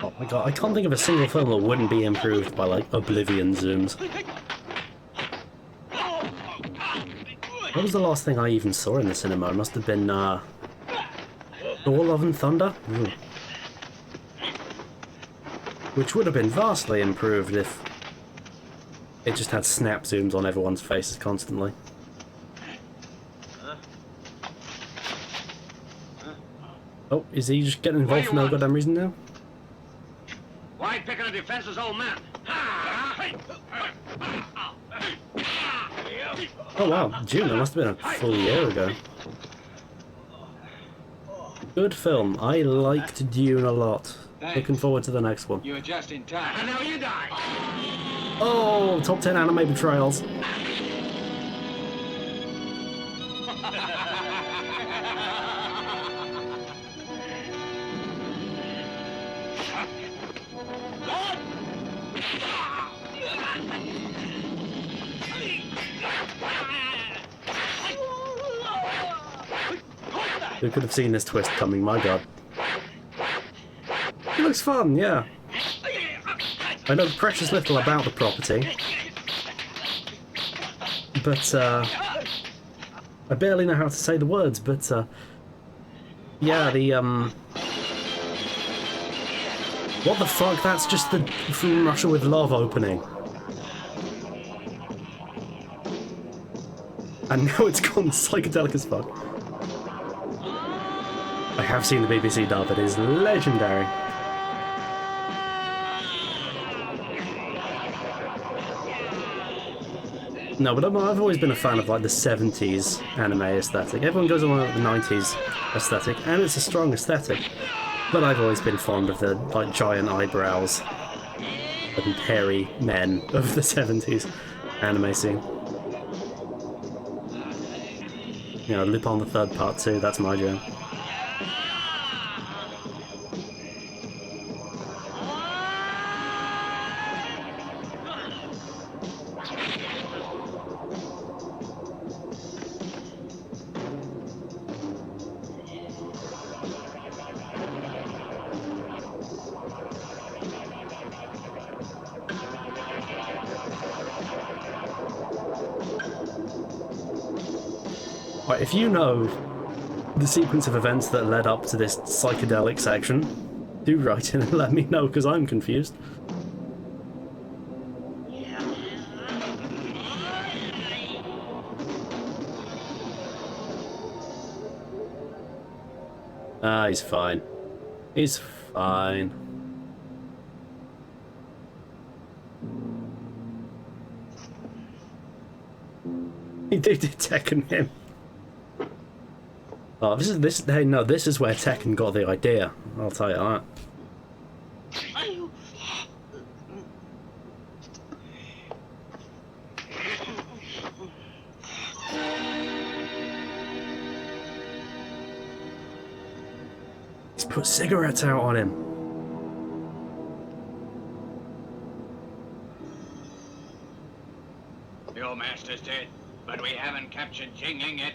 Oh my god, I can't think of a single film that wouldn't be improved by like Oblivion zooms. What was the last thing I even saw in the cinema? It must have been Thor: Love and Thunder? Ooh. Which would have been vastly improved if it just had snap zooms on everyone's faces constantly. Oh, is he just getting involved for no goddamn reason now? Why pick on a defenseless old man? Oh wow, June, that must have been a full year ago. Good film. I liked Dune a lot. Looking forward to the next one. You were just in time. And now you die! Oh, top 10 anime betrayals. Who could have seen this twist coming, my god. It looks fun, yeah. I know precious little about the property, but I barely know how to say the words, but yeah, the what the fuck, that's just the From Russia with Love opening. And now it's gone psychedelic as fuck. I have seen the BBC dub, it is legendary. No, but I've always been a fan of like the 70s anime aesthetic. Everyone goes on with the 90s aesthetic, and it's a strong aesthetic. But I've always been fond of the like giant eyebrows and hairy men of the 70s anime scene. You know, Lupin the Third Part 2, that's my jam. Right, if you know the sequence of events that led up to this psychedelic section, do write in and let me know, because I'm confused. Ah, he's fine. He's fine. He did Tekken him. Oh, hey, no, this is where Tekken got the idea. I'll tell you that. He's put cigarettes out on him. Your master's dead, but we haven't captured Jingling yet.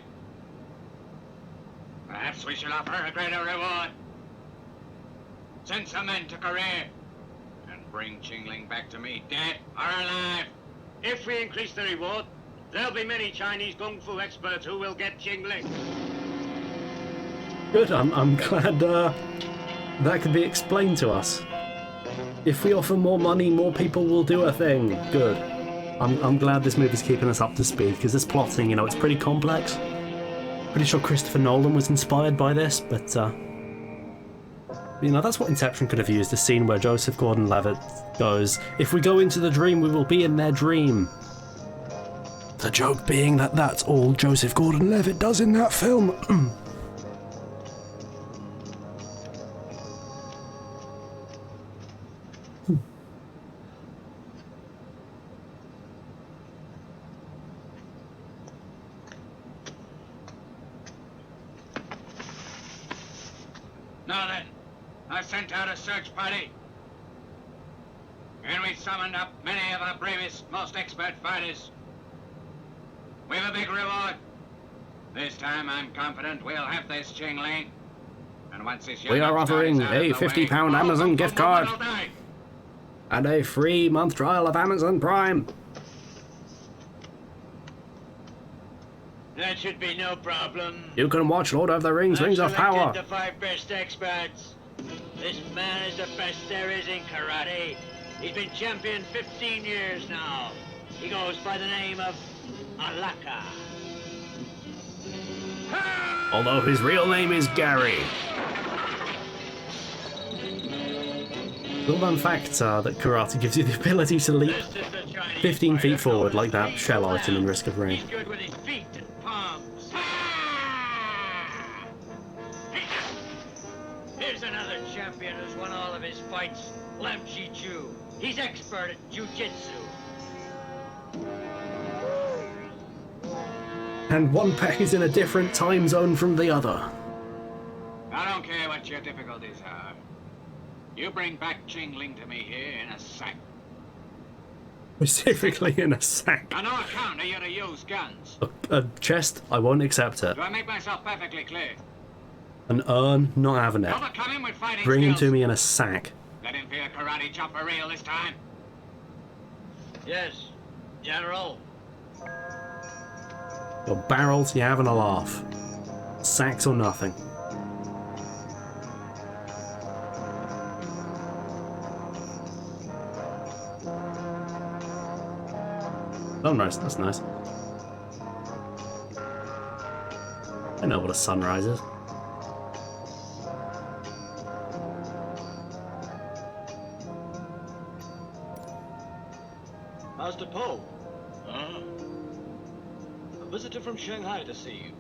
Perhaps we should offer a greater reward. Send some men to Korea and bring Jingling back to me, dead or alive. If we increase the reward, there'll be many Chinese kung fu experts who will get Jingling. Good, I'm glad that could be explained to us. If we offer more money, more people will do a thing. Good. I'm glad this movie's keeping us up to speed, because this plotting, you know, it's pretty complex. Pretty sure Christopher Nolan was inspired by this, but you know, that's what Inception could have used, a scene where Joseph Gordon-Levitt goes, "If we go into the dream, we will be in their dream." The joke being that that's all Joseph Gordon-Levitt does in that film. Now then, I've sent out a search party. And we've summoned up many of our bravest, most expert fighters. We have a big reward. This time I'm confident we'll have this Jingling. And once this We are offering a £50 Amazon gift card and a free month trial of Amazon Prime. That should be no problem. You can watch Lord of the Rings, Rings of Power. The 5 best experts. This man is the best there is in karate. He's been champion 15 years now. He goes by the name of Alaka. Although his real name is Gary. Little-known facts are that karate gives you the ability to leap 15 feet forward like that shell item in Risk of Rain. He's good with his feet and palms. Here's another champion who's won all of his fights. Lam Chi Chu. He's expert at jiu-jitsu. And one pack is in a different time zone from the other. I don't care what your difficulties are. You bring back Ching Ling to me here in a sack. Specifically in a sack. On no account are you to use guns. A chest, I won't accept it. Do I make myself perfectly clear? An urn, not having it. Overcome him with fighting Bring him skills. to me in a sack. Let him feel a karate chop for real this time. Yes, General. Your barrels, you're having a laugh. Sacks or nothing. Sunrise, that's nice. I know what a sunrise is. Master Po. A visitor from Shanghai to see you.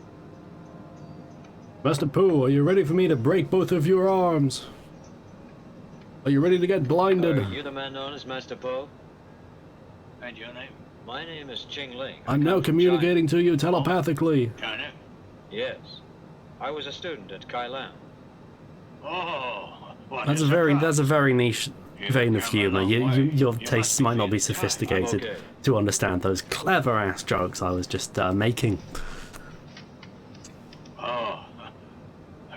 Master Pooh, are you ready for me to break both of your arms? Are you ready to get blinded? Are you the man known as Master Po? And your name? My name is Ching Ling. I'm now communicating to you telepathically. China? Yes. I was a student at Kai Lan. Oh, what That's a a surprise. very niche vein of humour. Your tastes might not be I'm sophisticated okay. to understand those clever ass jokes I was just making. Oh,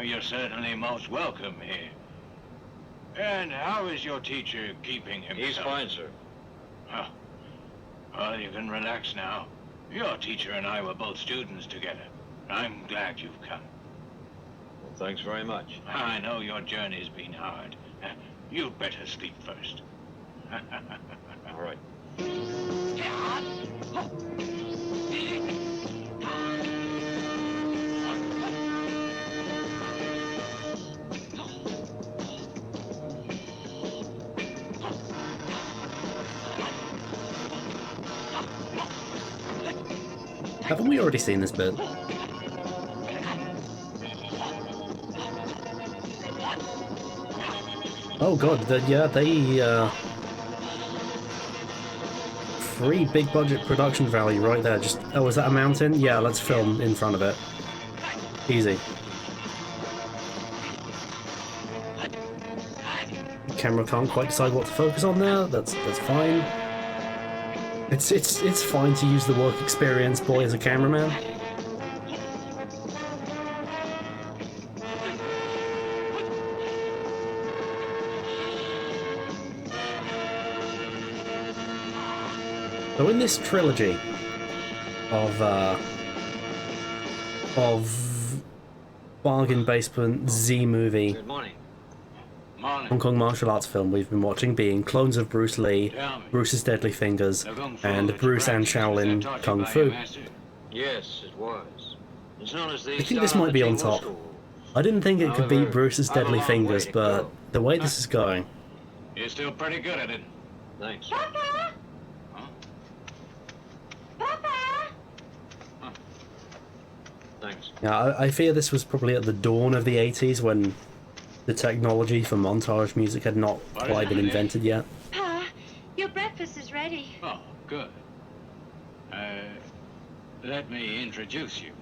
you're certainly most welcome here. And how is your teacher keeping himself? He's fine, sir. Huh. Well, you can relax now. Your teacher and I were both students together. I'm glad you've come. Well, thanks very much. I know your journey's been hard. You'd better sleep first. All right. Haven't we already seen this bit? Oh god, free big budget production value right there. Just, oh, is that a mountain? Yeah, let's film in front of it. Easy. Camera can't quite decide what to focus on there. That's fine. It's fine to use the work experience boy as a cameraman. So in this trilogy of bargain basement Z movie Good morning. Hong Kong martial arts film we've been watching, being clones of Bruce Lee, Bruce's Deadly Fingers, and Bruce and Shaolin Kung Fu. Yes, it was. It's known as the I think this might be on top. I didn't think it could beat Bruce's Deadly Fingers, but the way this is going... You're still pretty good at it. Thanks. Papa! Papa! Thanks. Yeah, I fear this was probably at the dawn of the 80s when the technology for montage music had not quite been invented yet. Pa, your breakfast is ready. Oh, good. Let me introduce you.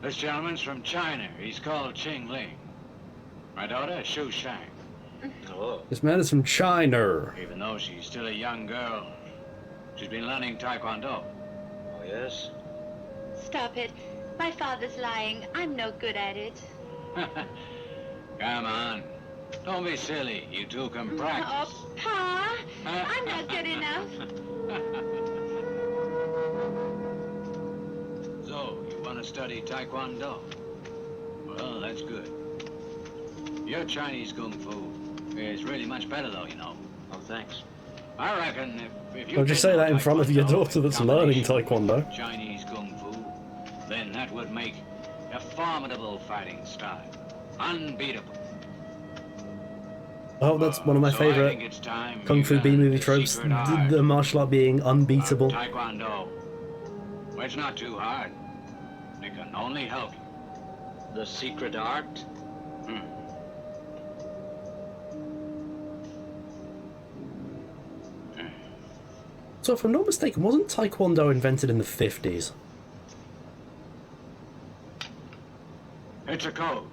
This gentleman's from China. He's called Ching Ling. My daughter, Shu Shang. Hello. This man is from China. Even though she's still a young girl, she's been learning Taekwondo. Oh, yes? Stop it. My father's lying. I'm no good at it. Come on. Don't be silly. You two can practice. Oh, Pa, I'm not good enough. So, you want to study Taekwondo? Well, that's good. Your Chinese Kung Fu is really much better, though, you know. Oh, thanks. I reckon if you... Don't just did say know that in front of your Taekwondo, daughter that's learning Taekwondo. Chinese Kung Fu, then that would make a formidable fighting style. Unbeatable. Oh, that's one of my So I think favourite it's time Kung you Fu learned B-movie the tropes, secret art the martial art being unbeatable. of Taekwondo. It's not too hard. It can only help you. The secret art? So if I'm not mistaken, wasn't Taekwondo invented in the 50s? It's a code.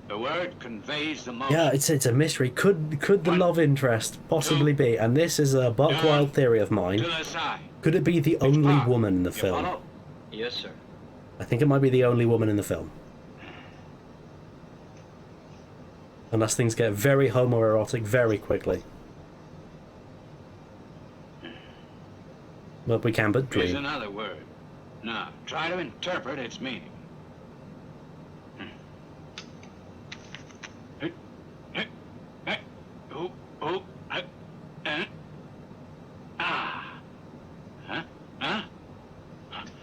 The word conveys the motion. Yeah, it's a mystery. Could the love interest possibly be, and this is a buck wild theory of mine, To the side. could it be the only woman in the film? Follow? Yes, sir. I think it might be the only woman in the film. Unless things get very homoerotic very quickly. But we can but Here's dream. another word. Now, try to interpret its meaning.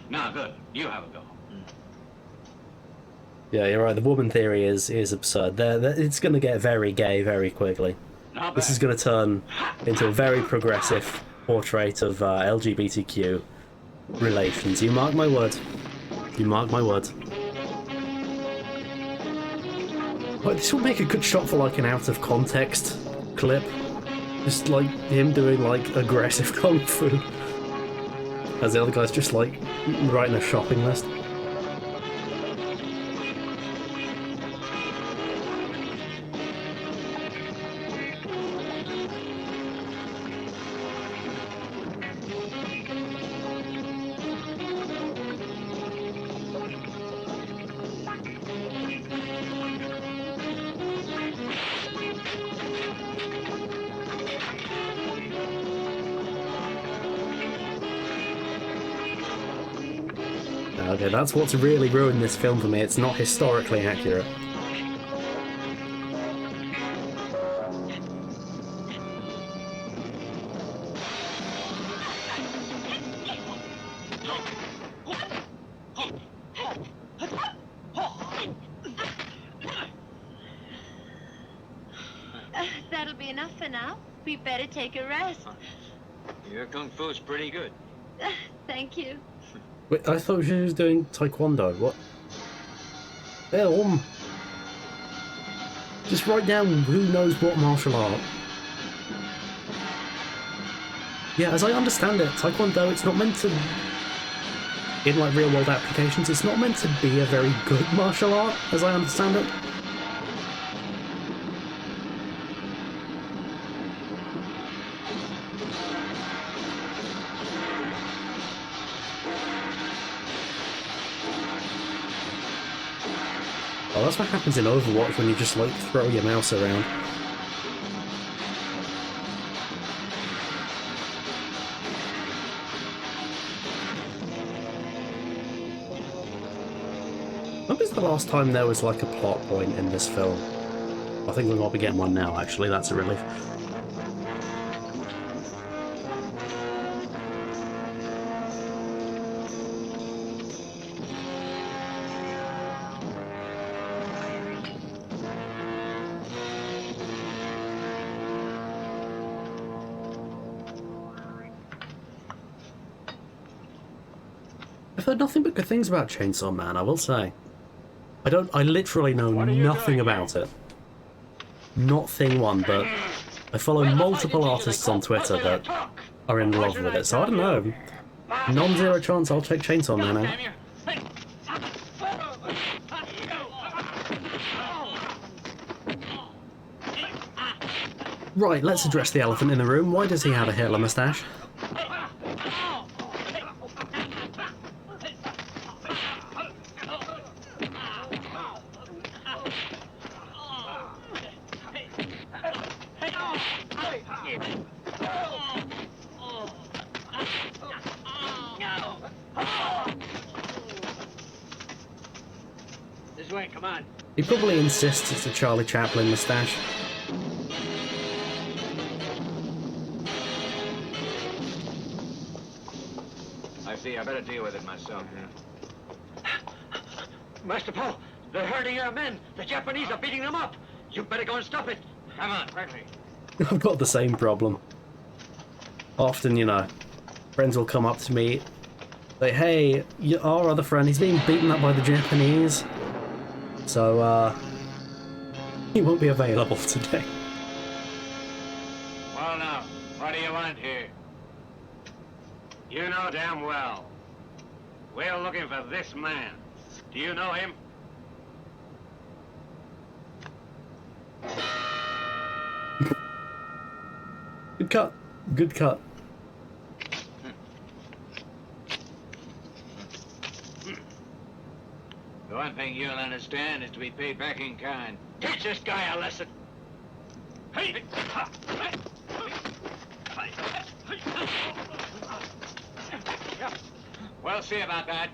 Now, good. You have a go. Yeah, you're right. The woman theory is absurd. It's going to get very gay very quickly. Not This bad. is going to turn into a very progressive portrait of LGBTQ relations. You mark my word. You mark my word. Well, this would make a good shot for like an out of context clip. Just like him doing like aggressive kung fu. As the other guy's just like writing a shopping list. Okay, that's what's really ruined this film for me. It's not historically accurate. That'll be enough for now. We better take a rest. Your kung fu's pretty good. Thank you. Wait, I thought she was doing taekwondo. What? Film. Just write down who knows what martial art. Yeah, as I understand it, taekwondo, it's not meant to... In like real world applications, it's not meant to be a very good martial art, as I understand it. Oh, that's what happens in Overwatch when you just like throw your mouse around. When was the last time there was like a plot point in this film? I think we might be getting one now, actually. That's a relief. I've heard nothing but good things about Chainsaw Man, I will say. I literally know nothing about it. Not thing one, but I follow multiple artists on Twitter that are in love with it, so I don't know. Non-zero chance I'll check Chainsaw Man out. Right, let's address the elephant in the room. Why does he have a Hitler moustache? This way, come on. He probably insists it's a Charlie Chaplin moustache. I see. I better deal with it myself. Master Paul, they're hurting our men. The Japanese are beating them up. You better go and stop it. Come on, quickly. I've got the same problem. Often, you know, friends will come up to me, say, hey, our other friend, he's being beaten up by the Japanese. So, he won't be available today. Well now, what do you want here? You know damn well. We're looking for this man. Do you know him? Good cut. Good cut. The one thing you'll understand is to be paid back in kind. Teach this guy a lesson. Hey! We'll see about that.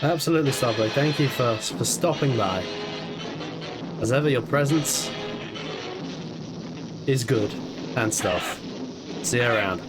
Absolutely, Subway. Thank you for stopping by. As ever, your presence is good and stuff. See you around.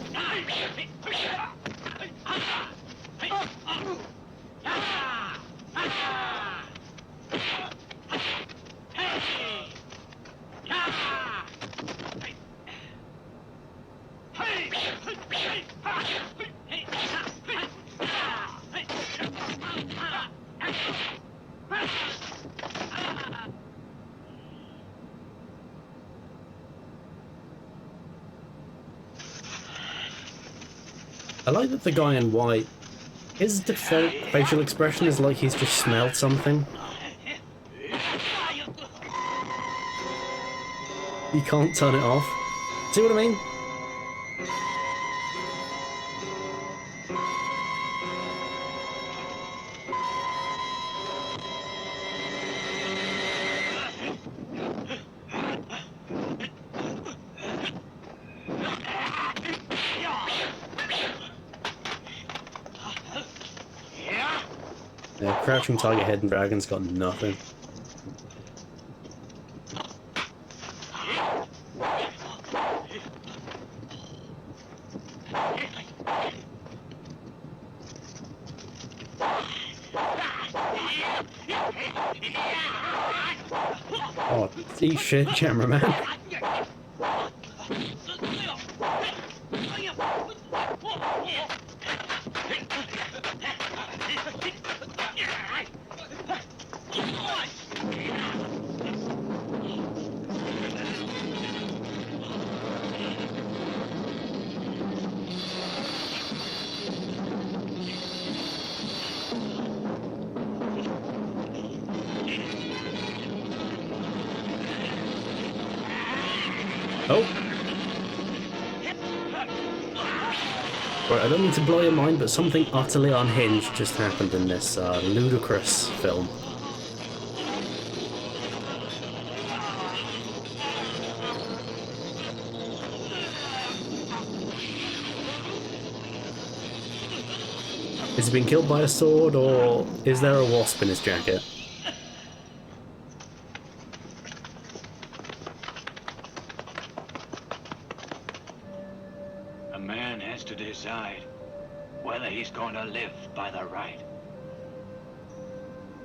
I like that the guy in white, his default facial expression is like he's just smelled something. You can't turn it off. See what I mean? Yeah, Crouching Tiger, Hidden Dragon's got nothing. Oh, eat shit, cameraman. Oh! Right, I don't mean to blow your mind, but something utterly unhinged just happened in this ludicrous film. Has he been killed by a sword, or is there a wasp in his jacket? A man has to decide whether he's going to live by the right.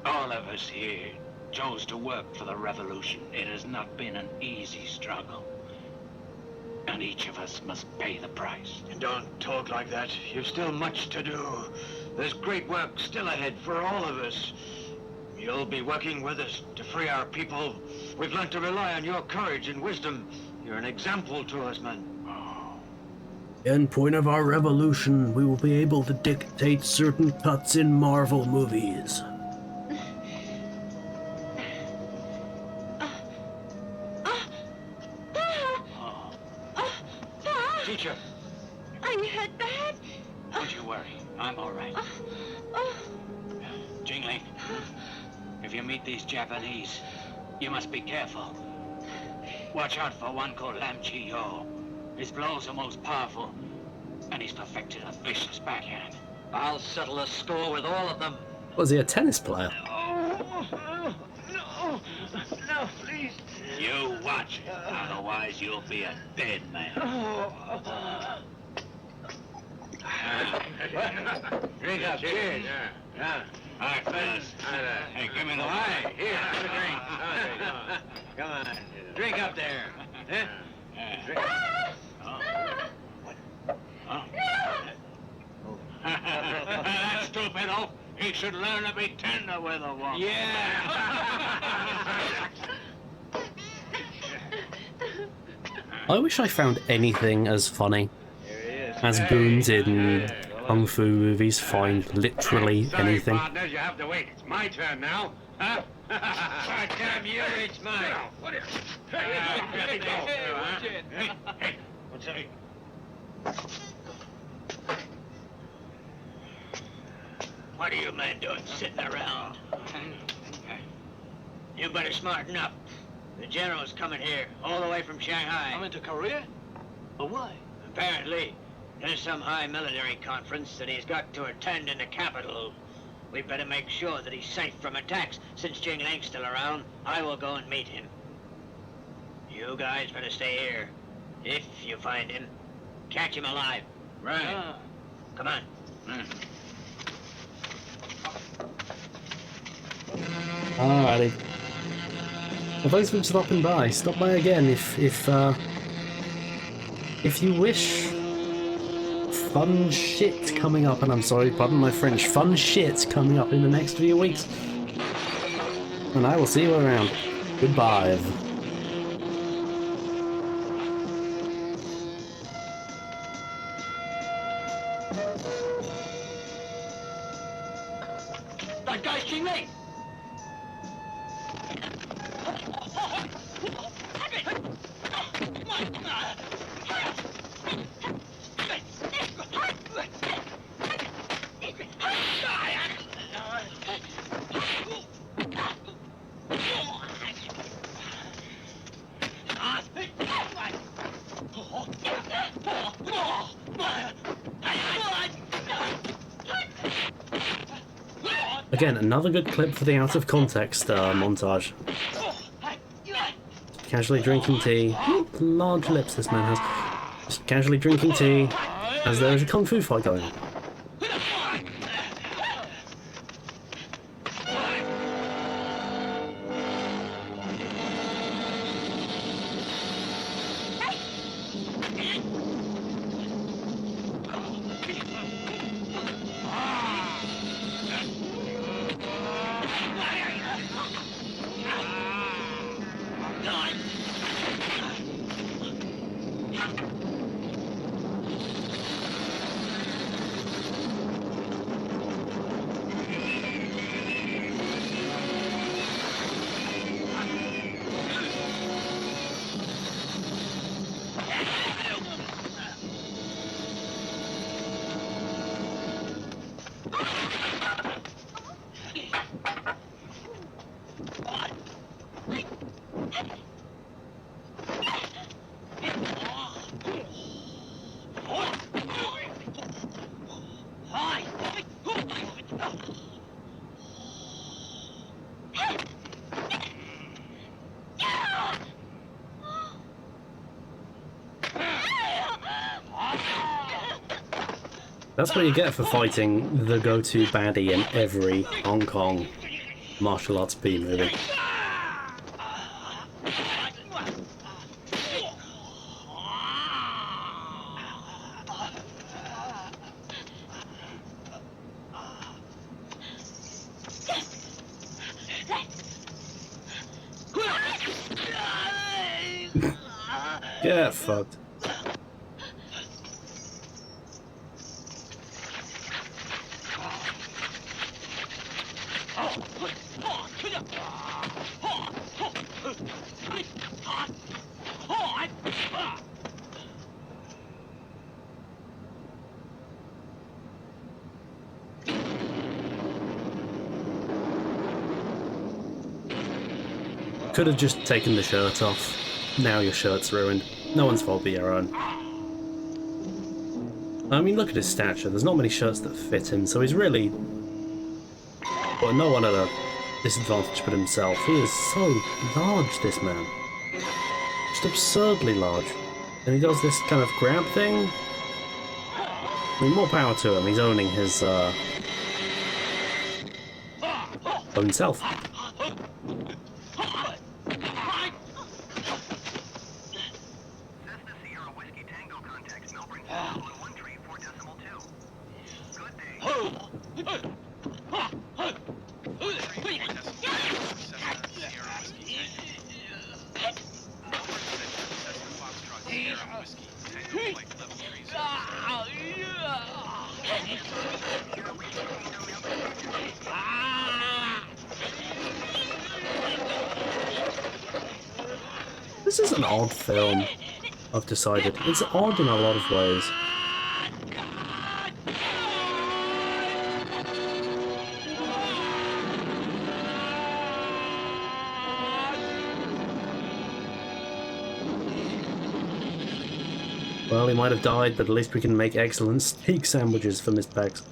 All of us here chose to work for the revolution. It has not been an easy struggle. And each of us must pay the price. And don't talk like that. You've still much to do. There's great work still ahead for all of us. You'll be working with us to free our people. We've learned to rely on your courage and wisdom. You're an example to us, man. End point of our revolution, we will be able to dictate certain cuts in Marvel movies. Teacher! Are you hurt bad? Don't you worry. I'm all right. Jingling, if you meet these Japanese, you must be careful. Watch out for one called Lam Chi Yo. His blows are most powerful, and he's perfected a vicious backhand. I'll settle a score with all of them. Was he a tennis player? No, please. You watch it, otherwise you'll be a dead man. Drink up, cheers. Yeah. All right, fellas. Hey, give me the wine. Here, have a drink. Come on. Drink up there. Huh? Drink. That's stupid, oh. He should learn to be tender with a woman. Yeah. I wish I found anything as funny as goons in kung fu movies find literally anything. Partners, you have to wait. It's my turn now. Huh? Damn you, it's mine. What is... Hey, what's that? What are you men doing sitting around? You better smarten up. The general's coming here, all the way from Shanghai. Coming to Korea? But why? Apparently, there's some high military conference that he's got to attend in the capital. We better make sure that he's safe from attacks. Since Jing Ling's still around, I will go and meet him. You guys better stay here. If you find him, catch him alive. Right. Come on. Alrighty. Well, thanks for stopping by. Stop by again if you wish. Fun shit coming up, and I'm sorry, pardon my French. Fun shit coming up in the next few weeks, and I will see you around. Goodbye. That guy's Jing Ling! Again, another good clip for the out of context montage. Casually drinking tea. Large lips this man has. Just casually drinking tea as there is a kung fu fight going on. That's what you get for fighting the go-to baddie in every Hong Kong martial arts B movie. Get fucked. Could have just taken the shirt off. now your shirt's ruined. No one's fault but your own. I mean, look at his stature. There's not many shirts that fit him, so he's really... well, no one at a disadvantage but himself. He is so large, this man. Just absurdly large. And he does this kind of grab thing. I mean, more power to him. He's owning his, own self. Cessna Sierra Whiskey Tango contacts Melbourne Central on 134.2. Good day. This is an odd film, I've decided. It's odd in a lot of ways. Well, he might have died, but at least we can make excellent steak sandwiches for Miss Pegs.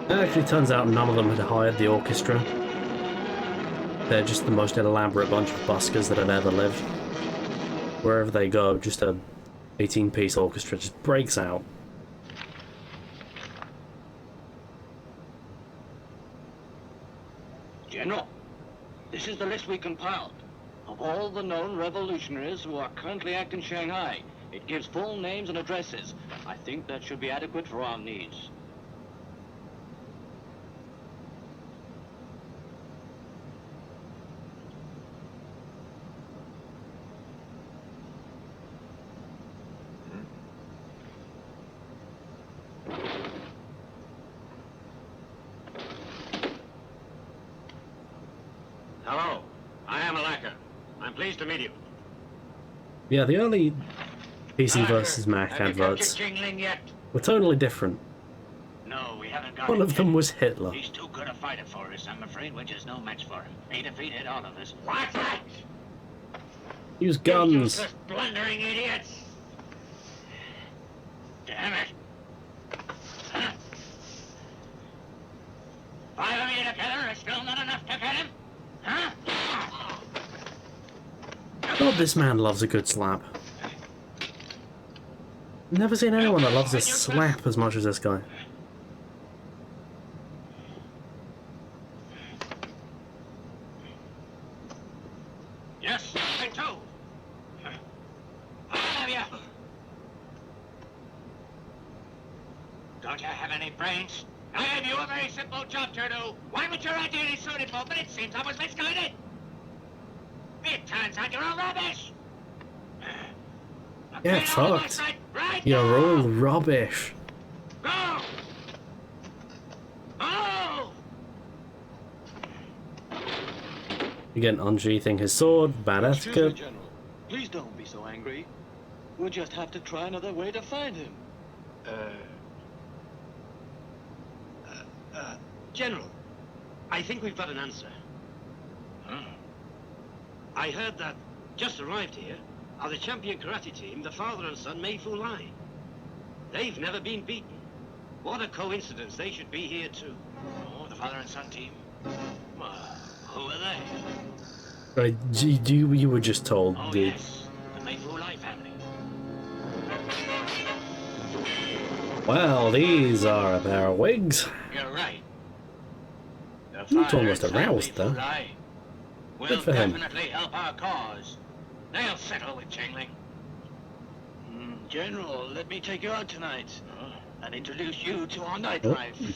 It actually turns out none of them had hired the orchestra. They're just the most elaborate bunch of buskers that had ever lived. Wherever they go, just a 18-piece orchestra just breaks out. General, this is the list we compiled of all the known revolutionaries who are currently active in Shanghai. It gives full names and addresses. I think that should be adequate for our needs. Hello, I am Alaka. I'm pleased to meet you. Yeah, the early PC versus Mac Have you captured adverts Jingling yet? were totally different. No, we haven't got One him of them yet. was Hitler. He's too good a fighter for us. I'm afraid we're just no match for him. He defeated all of us. What's that? Use You guns. useless, blundering idiots! Damn it! Huh? 5 of you together is still not enough to get him? Huh? God, this man loves a good slap. Never seen anyone that loves a slap as much as this guy. Yes, I do. All of you. Don't you have any brains? I gave you a very simple job to do. One which you're ideally suited for, but it seems I was misguided. It turns out you're all rubbish. Yeah, Get all of fucked. us right You're now. all rubbish. Go! Oh! Again, unsheathing his sword, bad Excuse me, etiquette. General. Please don't be so angry. We'll just have to try another way to find him. General, I think we've got an answer. I heard that, just arrived here, are the champion karate team, the father and son Mei Fu Lai. They've never been beaten. What a coincidence, they should be here too. Oh, the father and son team. Well, who are they? You were just told, Oh, dude. yes. The Mayflower family. Well, these are a pair of wigs. You're right. The It's father almost and son aroused, though. Mayflower will Good for him. definitely help our cause. They'll settle with Changling. General, let me take you out tonight and introduce you to our nightlife.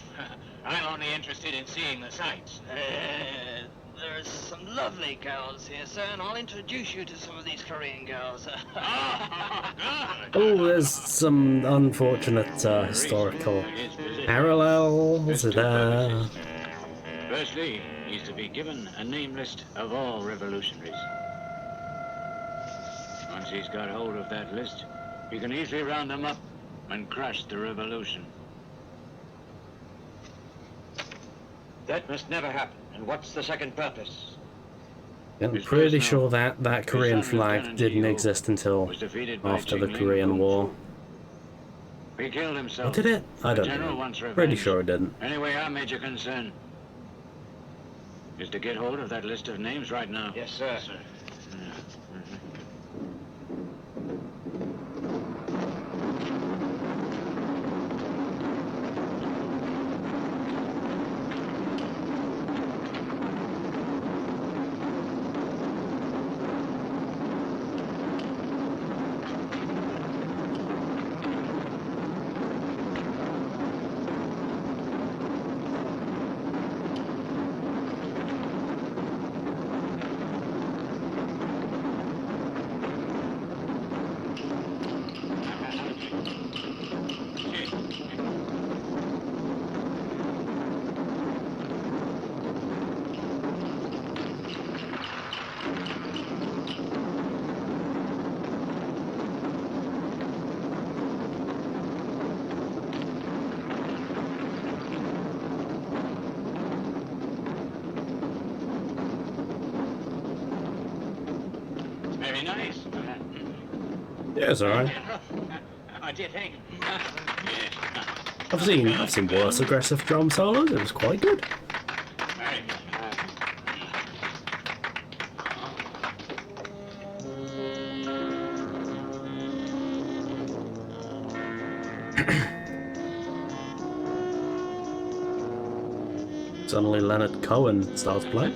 I'm only interested in seeing the sights. There's some lovely girls here, sir, and I'll introduce you to some of these Korean girls. Oh, there's some unfortunate historical parallels there. Firstly, he's to be given a name list of all revolutionaries. Once he's got hold of that list, he can easily round them up and crush the revolution. That must never happen. And what's the second purpose? I'm pretty sure that Korean flag didn't exist until after the Korean War. He killed himself. Or did it? I don't know. Pretty sure it didn't. Anyway, our major concern is to get hold of that list of names right now. Yes, sir. Very nice. Yeah, it's alright. What do you think? I've seen worse aggressive drum solos. It was quite good. Suddenly Leonard Cohen starts playing.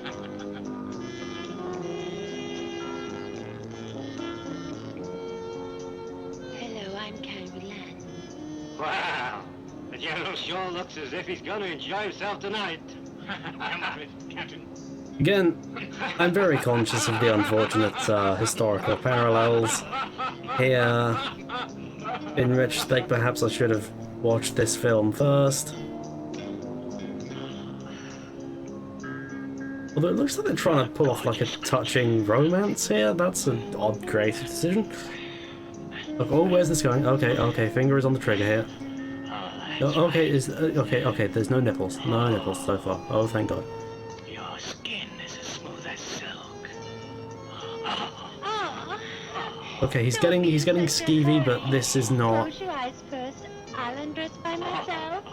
Hello, I'm Carrie Lan. Wow. The general sure looks as if he's going to enjoy himself tonight. Come on, Captain. Again, I'm very conscious of the unfortunate historical parallels here. In retrospect, perhaps I should have watched this film first. Although it looks like they're trying to pull off like a touching romance here. That's an odd creative decision. Oh, where's this going? Okay, finger is on the trigger here. Okay, okay, there's no nipples. No nipples so far. Oh, thank God. Your skin is as smooth as silk. Okay, he's getting skeevy, but this is not Close your eyes first. I'll undress by myself.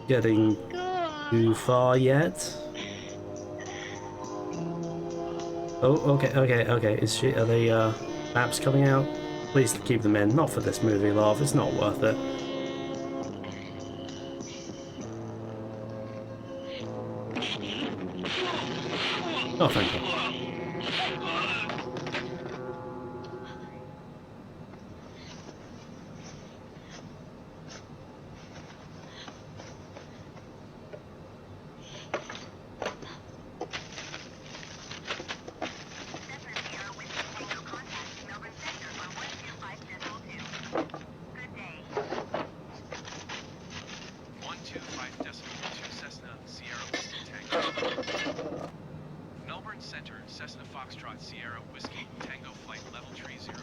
getting Go on. too far yet. Oh, okay. Are they apps coming out? Please keep them in. Not for this movie, love. It's not worth it. Oh, thank you. Sierra Whiskey Tango contact Melbourne Center on 125.2. Good day. 125.2 Cessna Sierra Whiskey Tango. Melbourne Center, Cessna Foxtrot Sierra Whiskey Tango Flight Level Tree 00.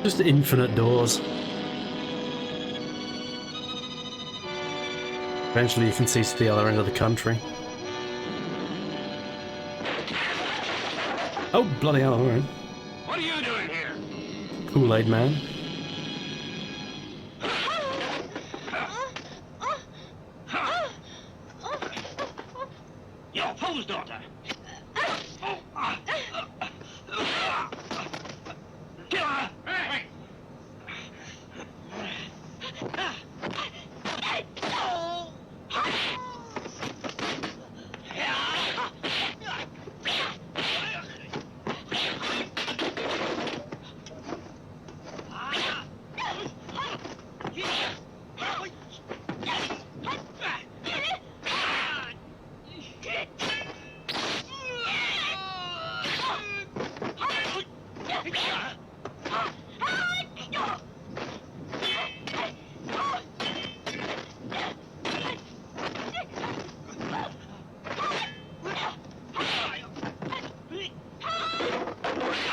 Just infinite doors. Eventually you can see to the other end of the country. Oh, bloody hell, alright. What are you doing here? Kool-Aid man. Your Poe's daughter. Kill her! Hey!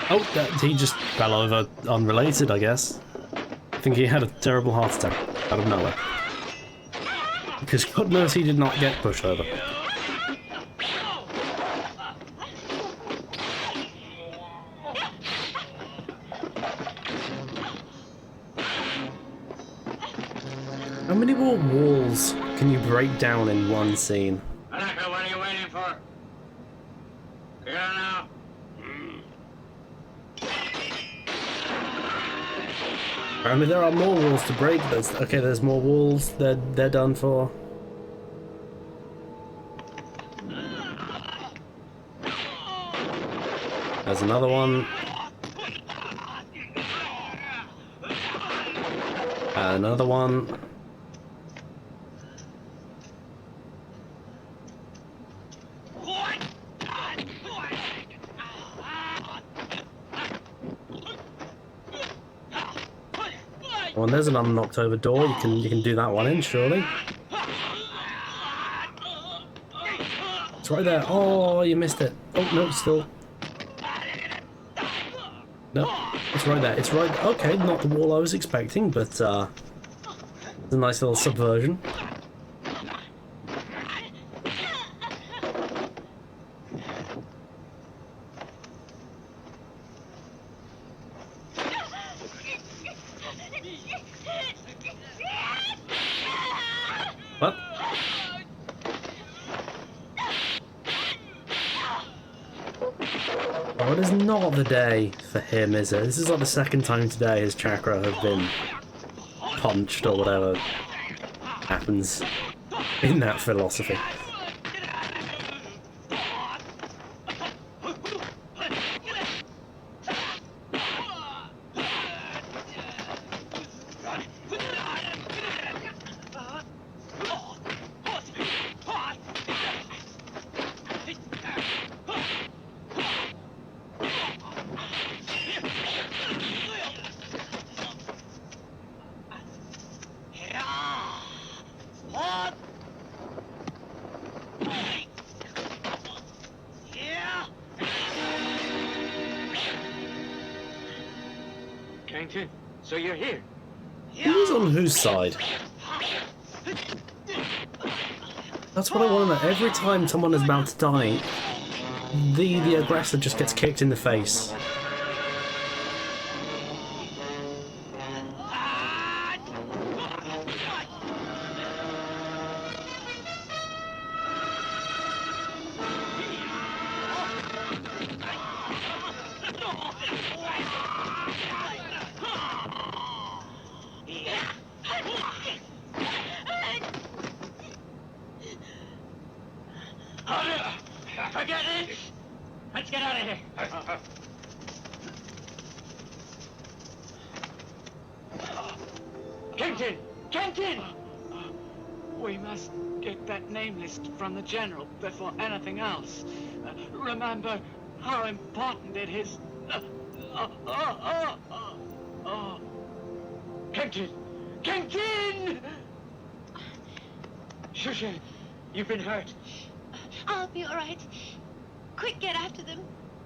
Oh, he just fell over unrelated, I guess. I think he had a terrible heart attack out of nowhere. Because God knows he did not get pushed over. How many more walls can you break down in one scene? Anaka, what are you waiting for? Get on now. I mean, there are more walls to break. There's more walls. They're done for. There's another one. Another one. Oh, and there's an unlocked over door. You can do that one in, surely. It's right there. Oh, you missed it. Oh no, still. No, it's right there. It's right. Okay, not the wall I was expecting, but it's a nice little subversion. What? Oh, it is not the day for him, is it? This is like the second time today his chakra have been punched or whatever happens in that philosophy. Carrington, so you're here. Who's on whose side? That's what I want to know. Every time someone is about to die, the aggressor just gets kicked in the face. Forget it! Let's get out of here. Kenton! Kenton! We must get that name list from the General before anything else. Remember how important it is. Kenton! Kenton! Shusha, you've been hurt. I'll be all right. Quick, get after them.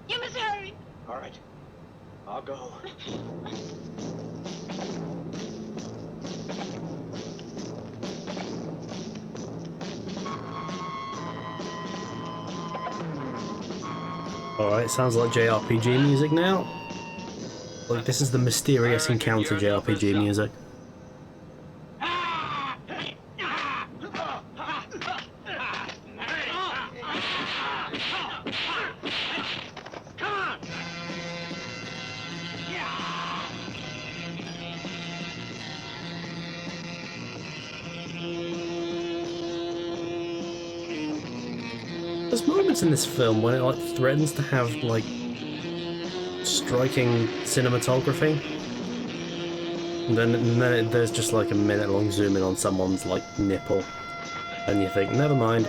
You must hurry. All right. I'll go. Alright, sounds like JRPG music now. Like, this is the mysterious encounter JRPG music. There's moments in this film when it like threatens to have like striking cinematography, and then there's just like a minute-long zoom in on someone's like nipple, and you think, never mind.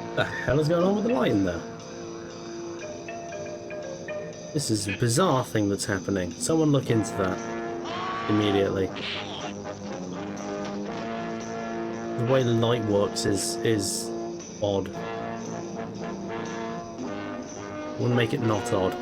What the hell is going on with the light in there? This is a bizarre thing that's happening. Someone look into that immediately. The way the light works is odd. I want to make it not odd.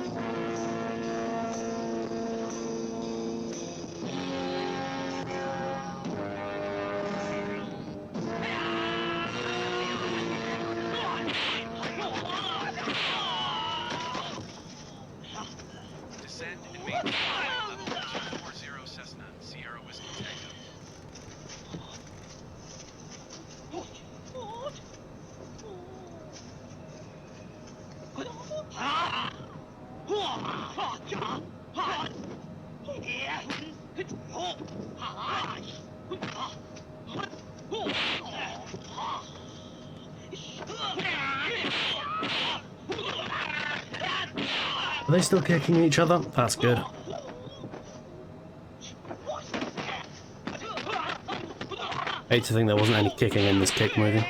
Descend and maintain level 240 Cessna, Sierra Whiskey Tango. Are they still kicking each other? That's good. Hate to think there wasn't any kicking in this kick movie.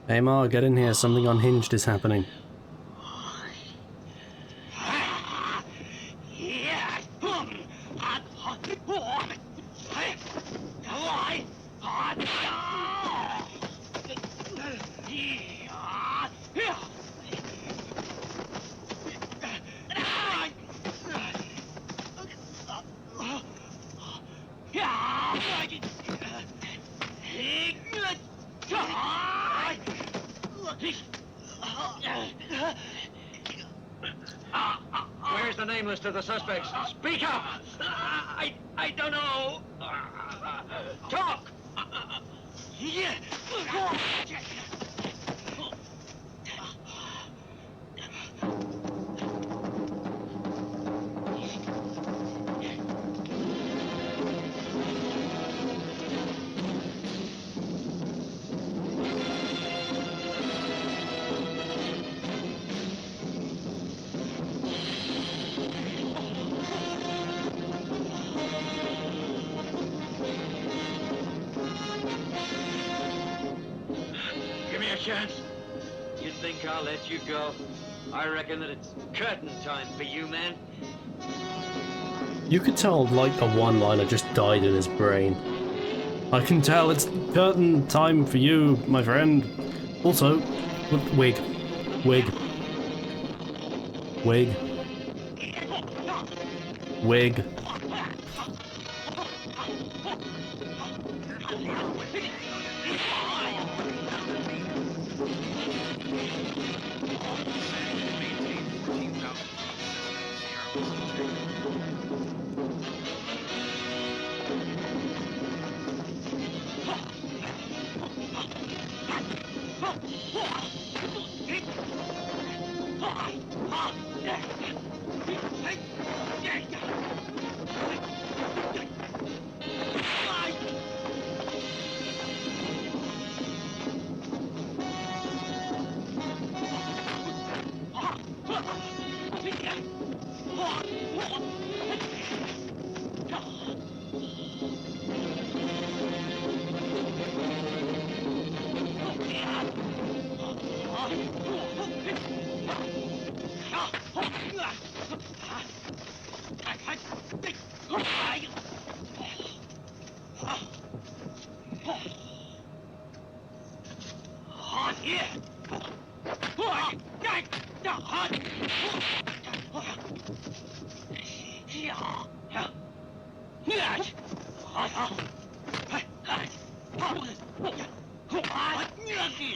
Hey Ma, get in here, something unhinged is happening. Where's the name list of the suspects? Speak up! I don't know. Talk! Give me a chance. You think I'll let you go? I reckon that it's curtain time for you, man. You could tell, like, a one-liner just died in his brain. I can tell it's curtain time for you, my friend. Also, wig. Wig. Wig. Wig.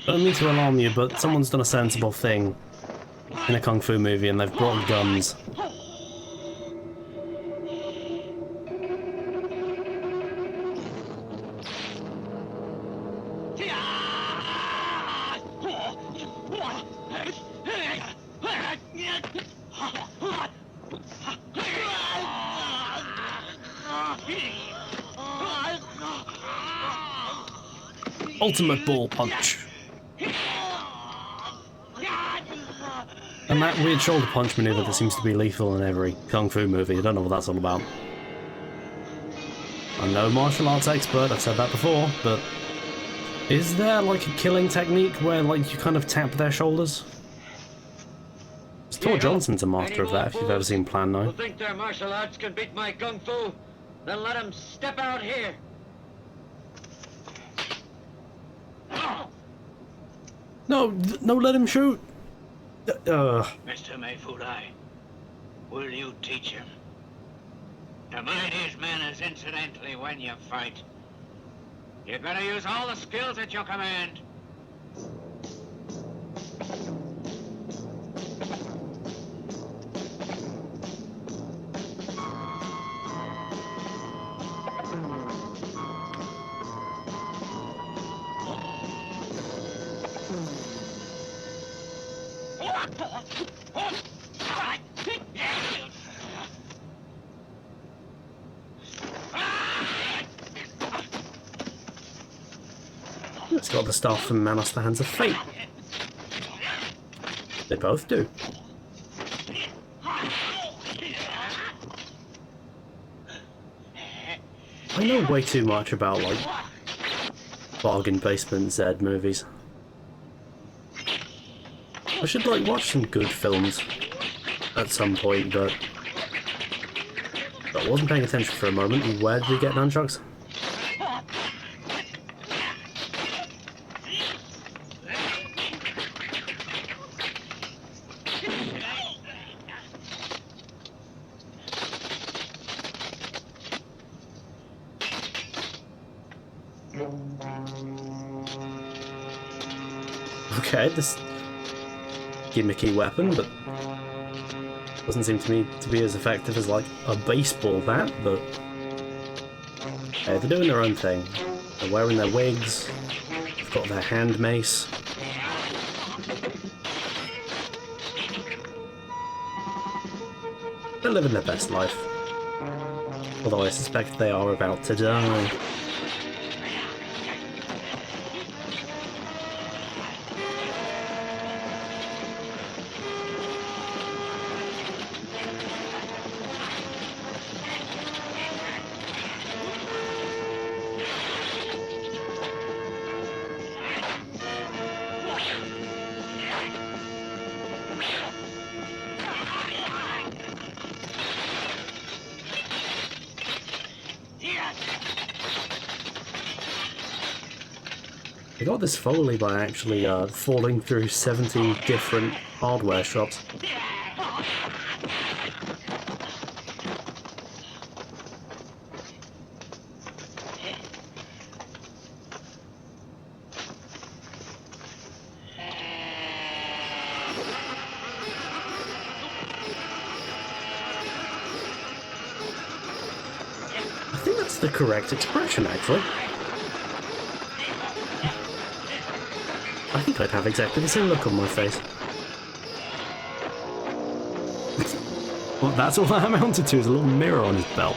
Don't mean to alarm you, but someone's done a sensible thing in a kung fu movie and they've brought guns. Ultimate ball punch. And that weird shoulder punch maneuver that seems to be lethal in every kung fu movie. I don't know what that's all about. I'm no martial arts expert, I've said that before, but is there like a killing technique where like you kind of tap their shoulders? Tor Johnson's a master of that if you've ever seen Plan 9. Who think their martial arts can beat my kung fu? Then let them step out here. No, no, let him shoot. Mr. Mayfudai, will you teach him to mind his manners incidentally when you fight? You better use all the skills at your command. It's got the staff from Manos the Hands of Fate. They both do. I know way too much about, like, bargain basement Z movies. I should, like, watch some good films at some point, but I wasn't paying attention for a moment. And where did we get nunchucks? Okay, this gimmicky weapon, but doesn't seem to me to be as effective as like a baseball bat, but they're doing their own thing. They're wearing their wigs, they've got their hand mace. They're living their best life. Although I suspect they are about to die. I got this Foley by actually falling through 70 different hardware shops. I think that's the correct expression, actually. I think I'd have exactly the same look on my face. Well, that's all that amounted to, is a little mirror on his belt.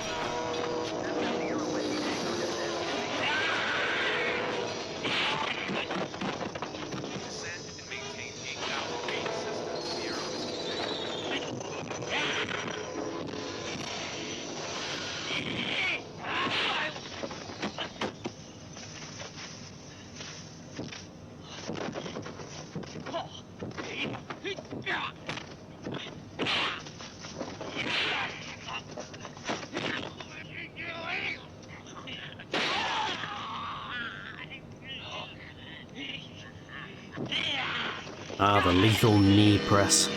Descend and maintain 8,000 feet. Cessna Sierra Whiskey Ah, the lethal knee press.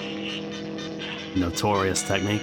Notorious technique.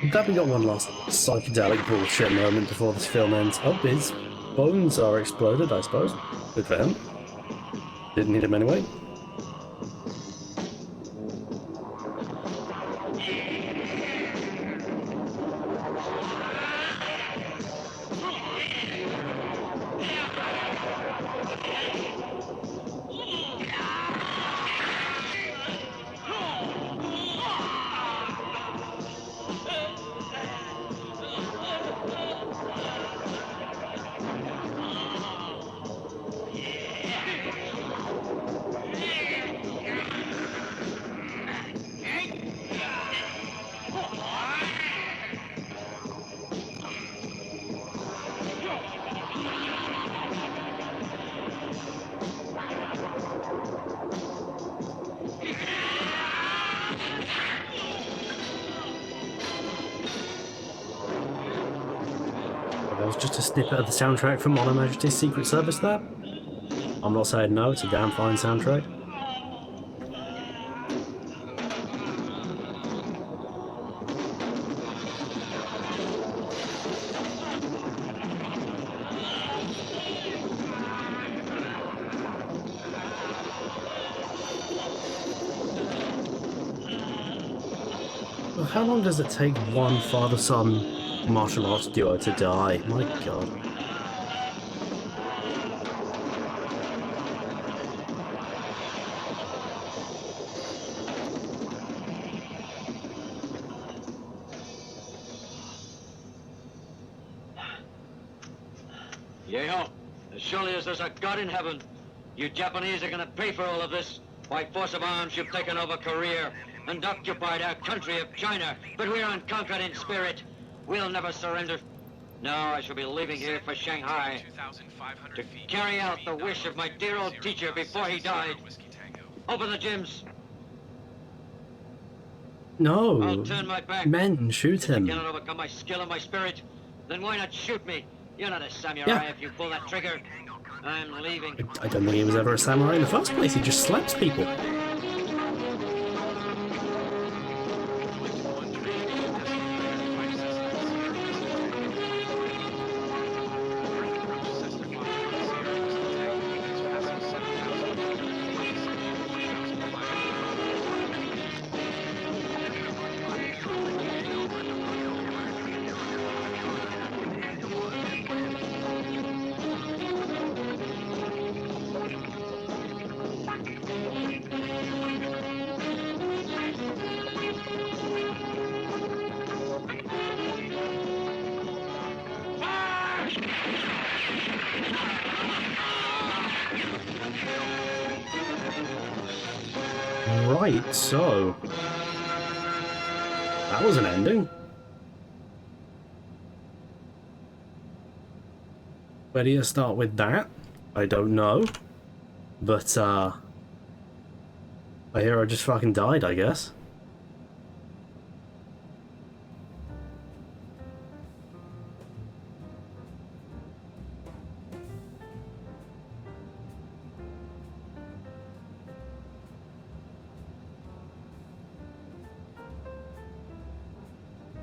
I'm glad we got one last psychedelic bullshit moment before this film ends. Oh, his bones are exploded, I suppose. Good for him. Didn't need him anyway. That was just a snippet of the soundtrack from On Her Majesty's Secret Service there. I'm not saying no, it's a damn fine soundtrack. Well, how long does it take one father-son martial arts duo to die? My god. Yeho, as surely as there's a God in heaven, you Japanese are gonna pay for all of this. By force of arms, you've taken over Korea and occupied our country of China, but we're unconquered in spirit. We'll never surrender. No, I shall be leaving here for Shanghai to carry out the wish of my dear old teacher before he died. Open the gyms. No. I'll turn my back. Men, shoot him. If you cannot overcome my skill and my spirit, then why not shoot me? You're not a samurai Yeah. if you pull that trigger. I'm leaving. I don't think he was ever a samurai in the first place, he just slaps people. Right, so... that was an ending. Where do you start with that? I don't know. But, my hero just fucking died, I guess.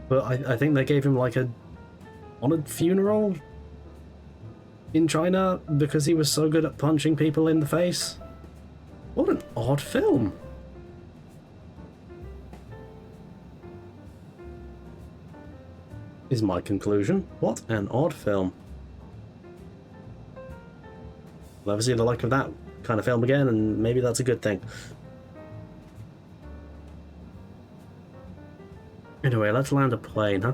But I think they gave him like a honored funeral in China because he was so good at punching people in the face. What an odd film. Is my conclusion. What an odd film. I'll never see the like of that kind of film again, and maybe that's a good thing. Anyway, let's land a plane, huh?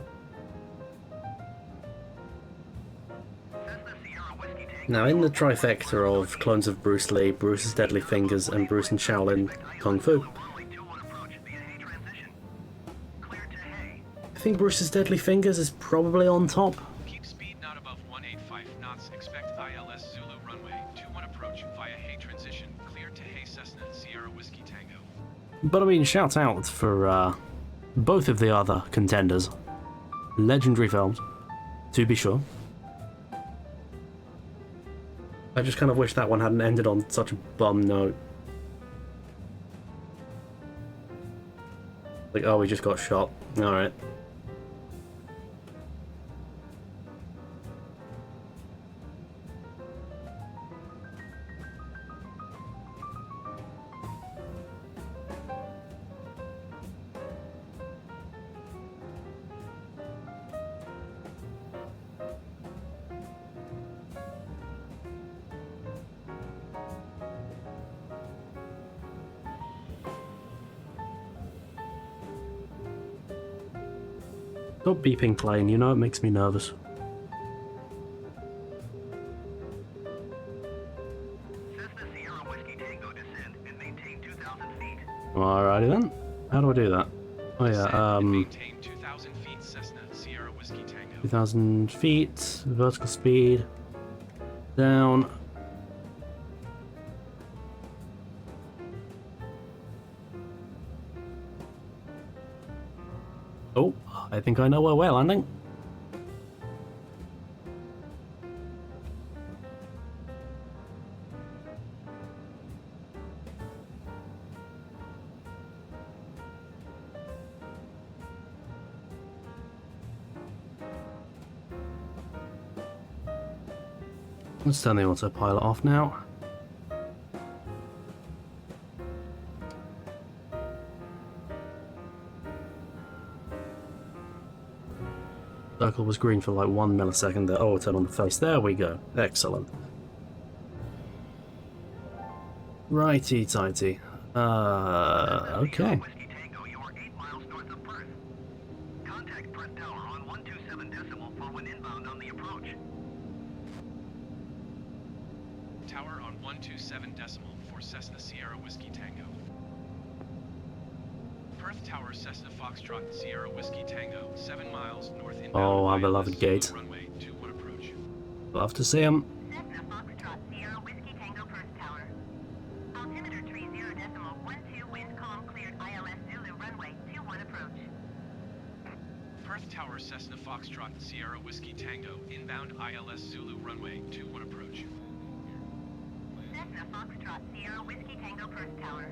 Now, in the trifecta of clones of Bruce Lee, Bruce's Deadly Fingers, and Bruce and Shaolin Kung Fu, I think Bruce's Deadly Fingers is probably on top. Keep speed not above 185 knots. Expect ILS Zulu runway 21 approach via Hay transition. Clear to Hay Cessna Sierra Whiskey Tango. But I mean, shout out for both of the other contenders. Legendary films, to be sure. I just kind of wish that one hadn't ended on such a bum note. Like, oh, we just got shot. Alright. Stop beeping plane, you know it makes me nervous. Cessna Sierra Whiskey Tango descend and maintain 2,000 feet. Alrighty then. How do I do that? Oh yeah, Maintain 2,000 feet. Cessna Sierra Whiskey Tango. 2,000 feet, vertical speed, down. Oh, I think I know where we're landing. Let's turn the autopilot off now. Circle was green for like 1 millisecond there. Oh, turn on the face. There we go. Excellent. Righty tighty. Okay. Whiskey Tango, you are 8 miles north of Perth. Contact Perth Tower on 127 decimal for when inbound on the approach. Tower on 127 decimal for Cessna Sierra Whiskey Tango. Perth Tower Cessna Foxtrot Sierra Whiskey Tango, 7 miles north inbound. Oh, our ILS beloved Zulu gate. Runway 21 approach. Love to see him. Cessna Foxtrot Sierra Whiskey Tango Perth Tower. Altimeter 30 decimal 12 wind calm cleared ILS Zulu runway 21 approach. Perth Tower Cessna Foxtrot Sierra Whiskey Tango, inbound ILS Zulu runway 21 approach. Cessna Foxtrot Sierra Whiskey Tango Perth Tower.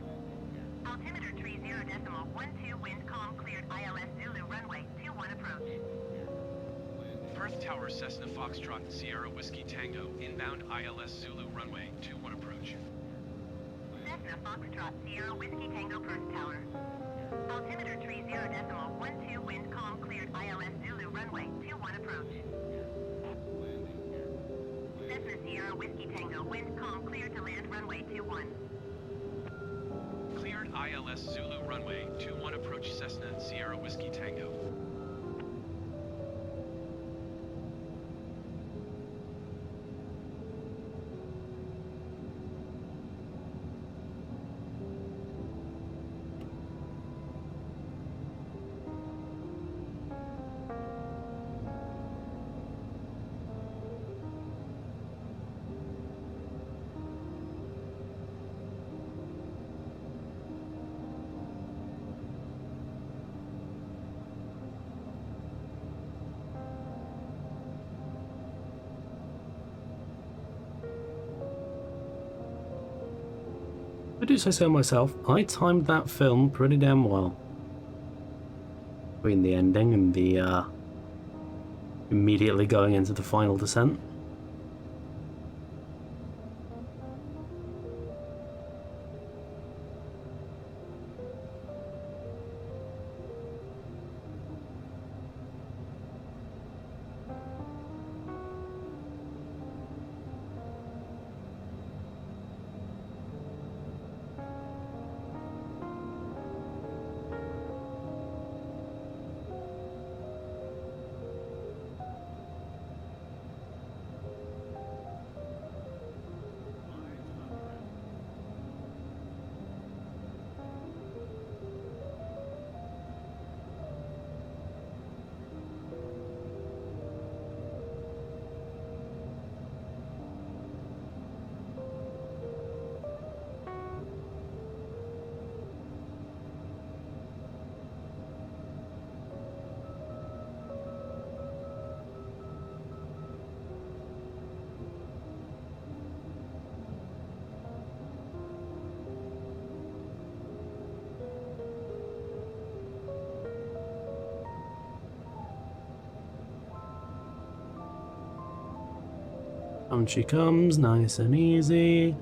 Altimeter 30 decimal 12 wind calm cleared ILS Zulu runway 21 approach. Perth Tower Cessna Foxtrot Sierra Whiskey Tango, inbound ILS Zulu runway 21 approach. Cessna Foxtrot Sierra Whiskey Tango Perth Tower. Altimeter 30 decimal 12 wind calm cleared ILS Zulu runway 21 approach. Cessna Sierra Whiskey Tango wind calm cleared to land runway 21. Cleared ILS Zulu runway 21 approach Cessna Sierra Whiskey Tango. I do say so myself. I timed that film pretty damn well. between the ending and the immediately going into the final descent. On she comes, nice and easy.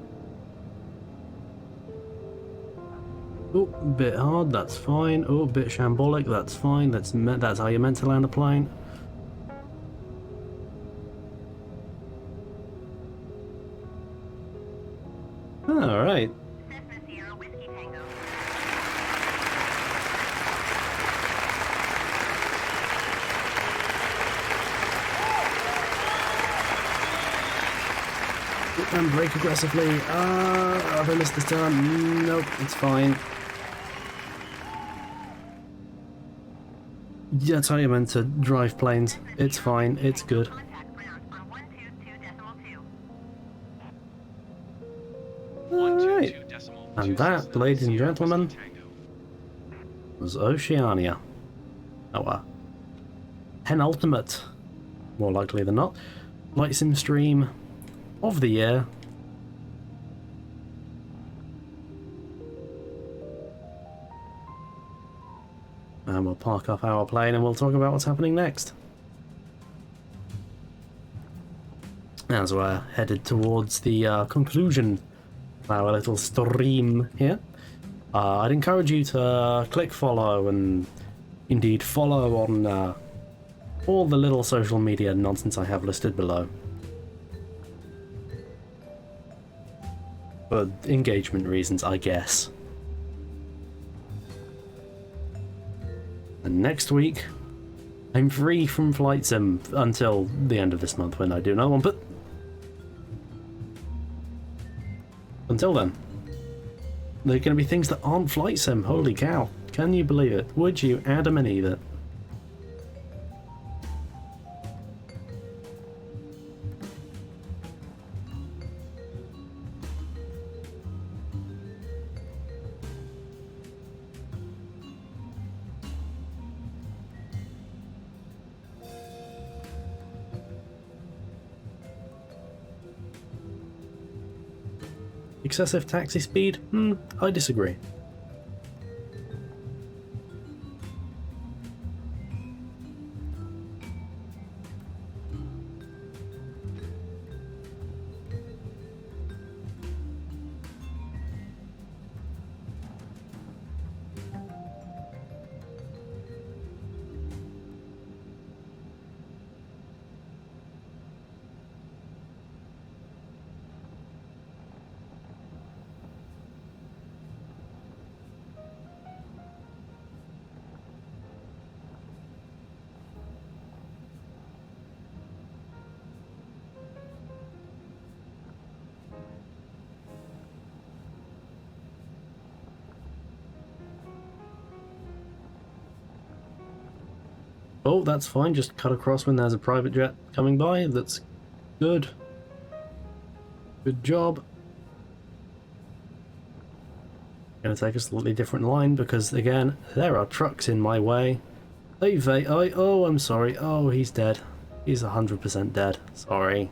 Oh, bit hard, that's fine. Oh, bit shambolic, that's fine. That's how you're meant to land a plane. Alright. Cessna Sierra Whiskey Tango. And brake aggressively. Have I missed this time? Nope, it's fine. Yeah, that's how you're meant to drive planes. It's fine, it's good. Contact ground on 122.2. Alright. 122.2 And that, ladies and Sierra gentlemen, Whiskey Tango. was Oceania. Our penultimate, more likely than not, flight sim stream of the year. And we'll park up our plane and we'll talk about what's happening next. As we're headed towards the conclusion of our little stream here, I'd encourage you to click follow and indeed follow on all the little social media nonsense I have listed below. For engagement reasons, I guess. And next week, I'm free from Flight Sim until the end of this month when I do another one, but until then, there are going to be things that aren't Flight Sim. Holy cow. Can you believe it? Would you Adam and Eve it? Excessive taxi speed? I disagree. Oh, that's fine, just cut across when there's a private jet coming by. That's good. Good job. Gonna take a slightly different line because, again, there are trucks in my way. Oh, I'm sorry. Oh, he's dead. He's 100% dead. Sorry.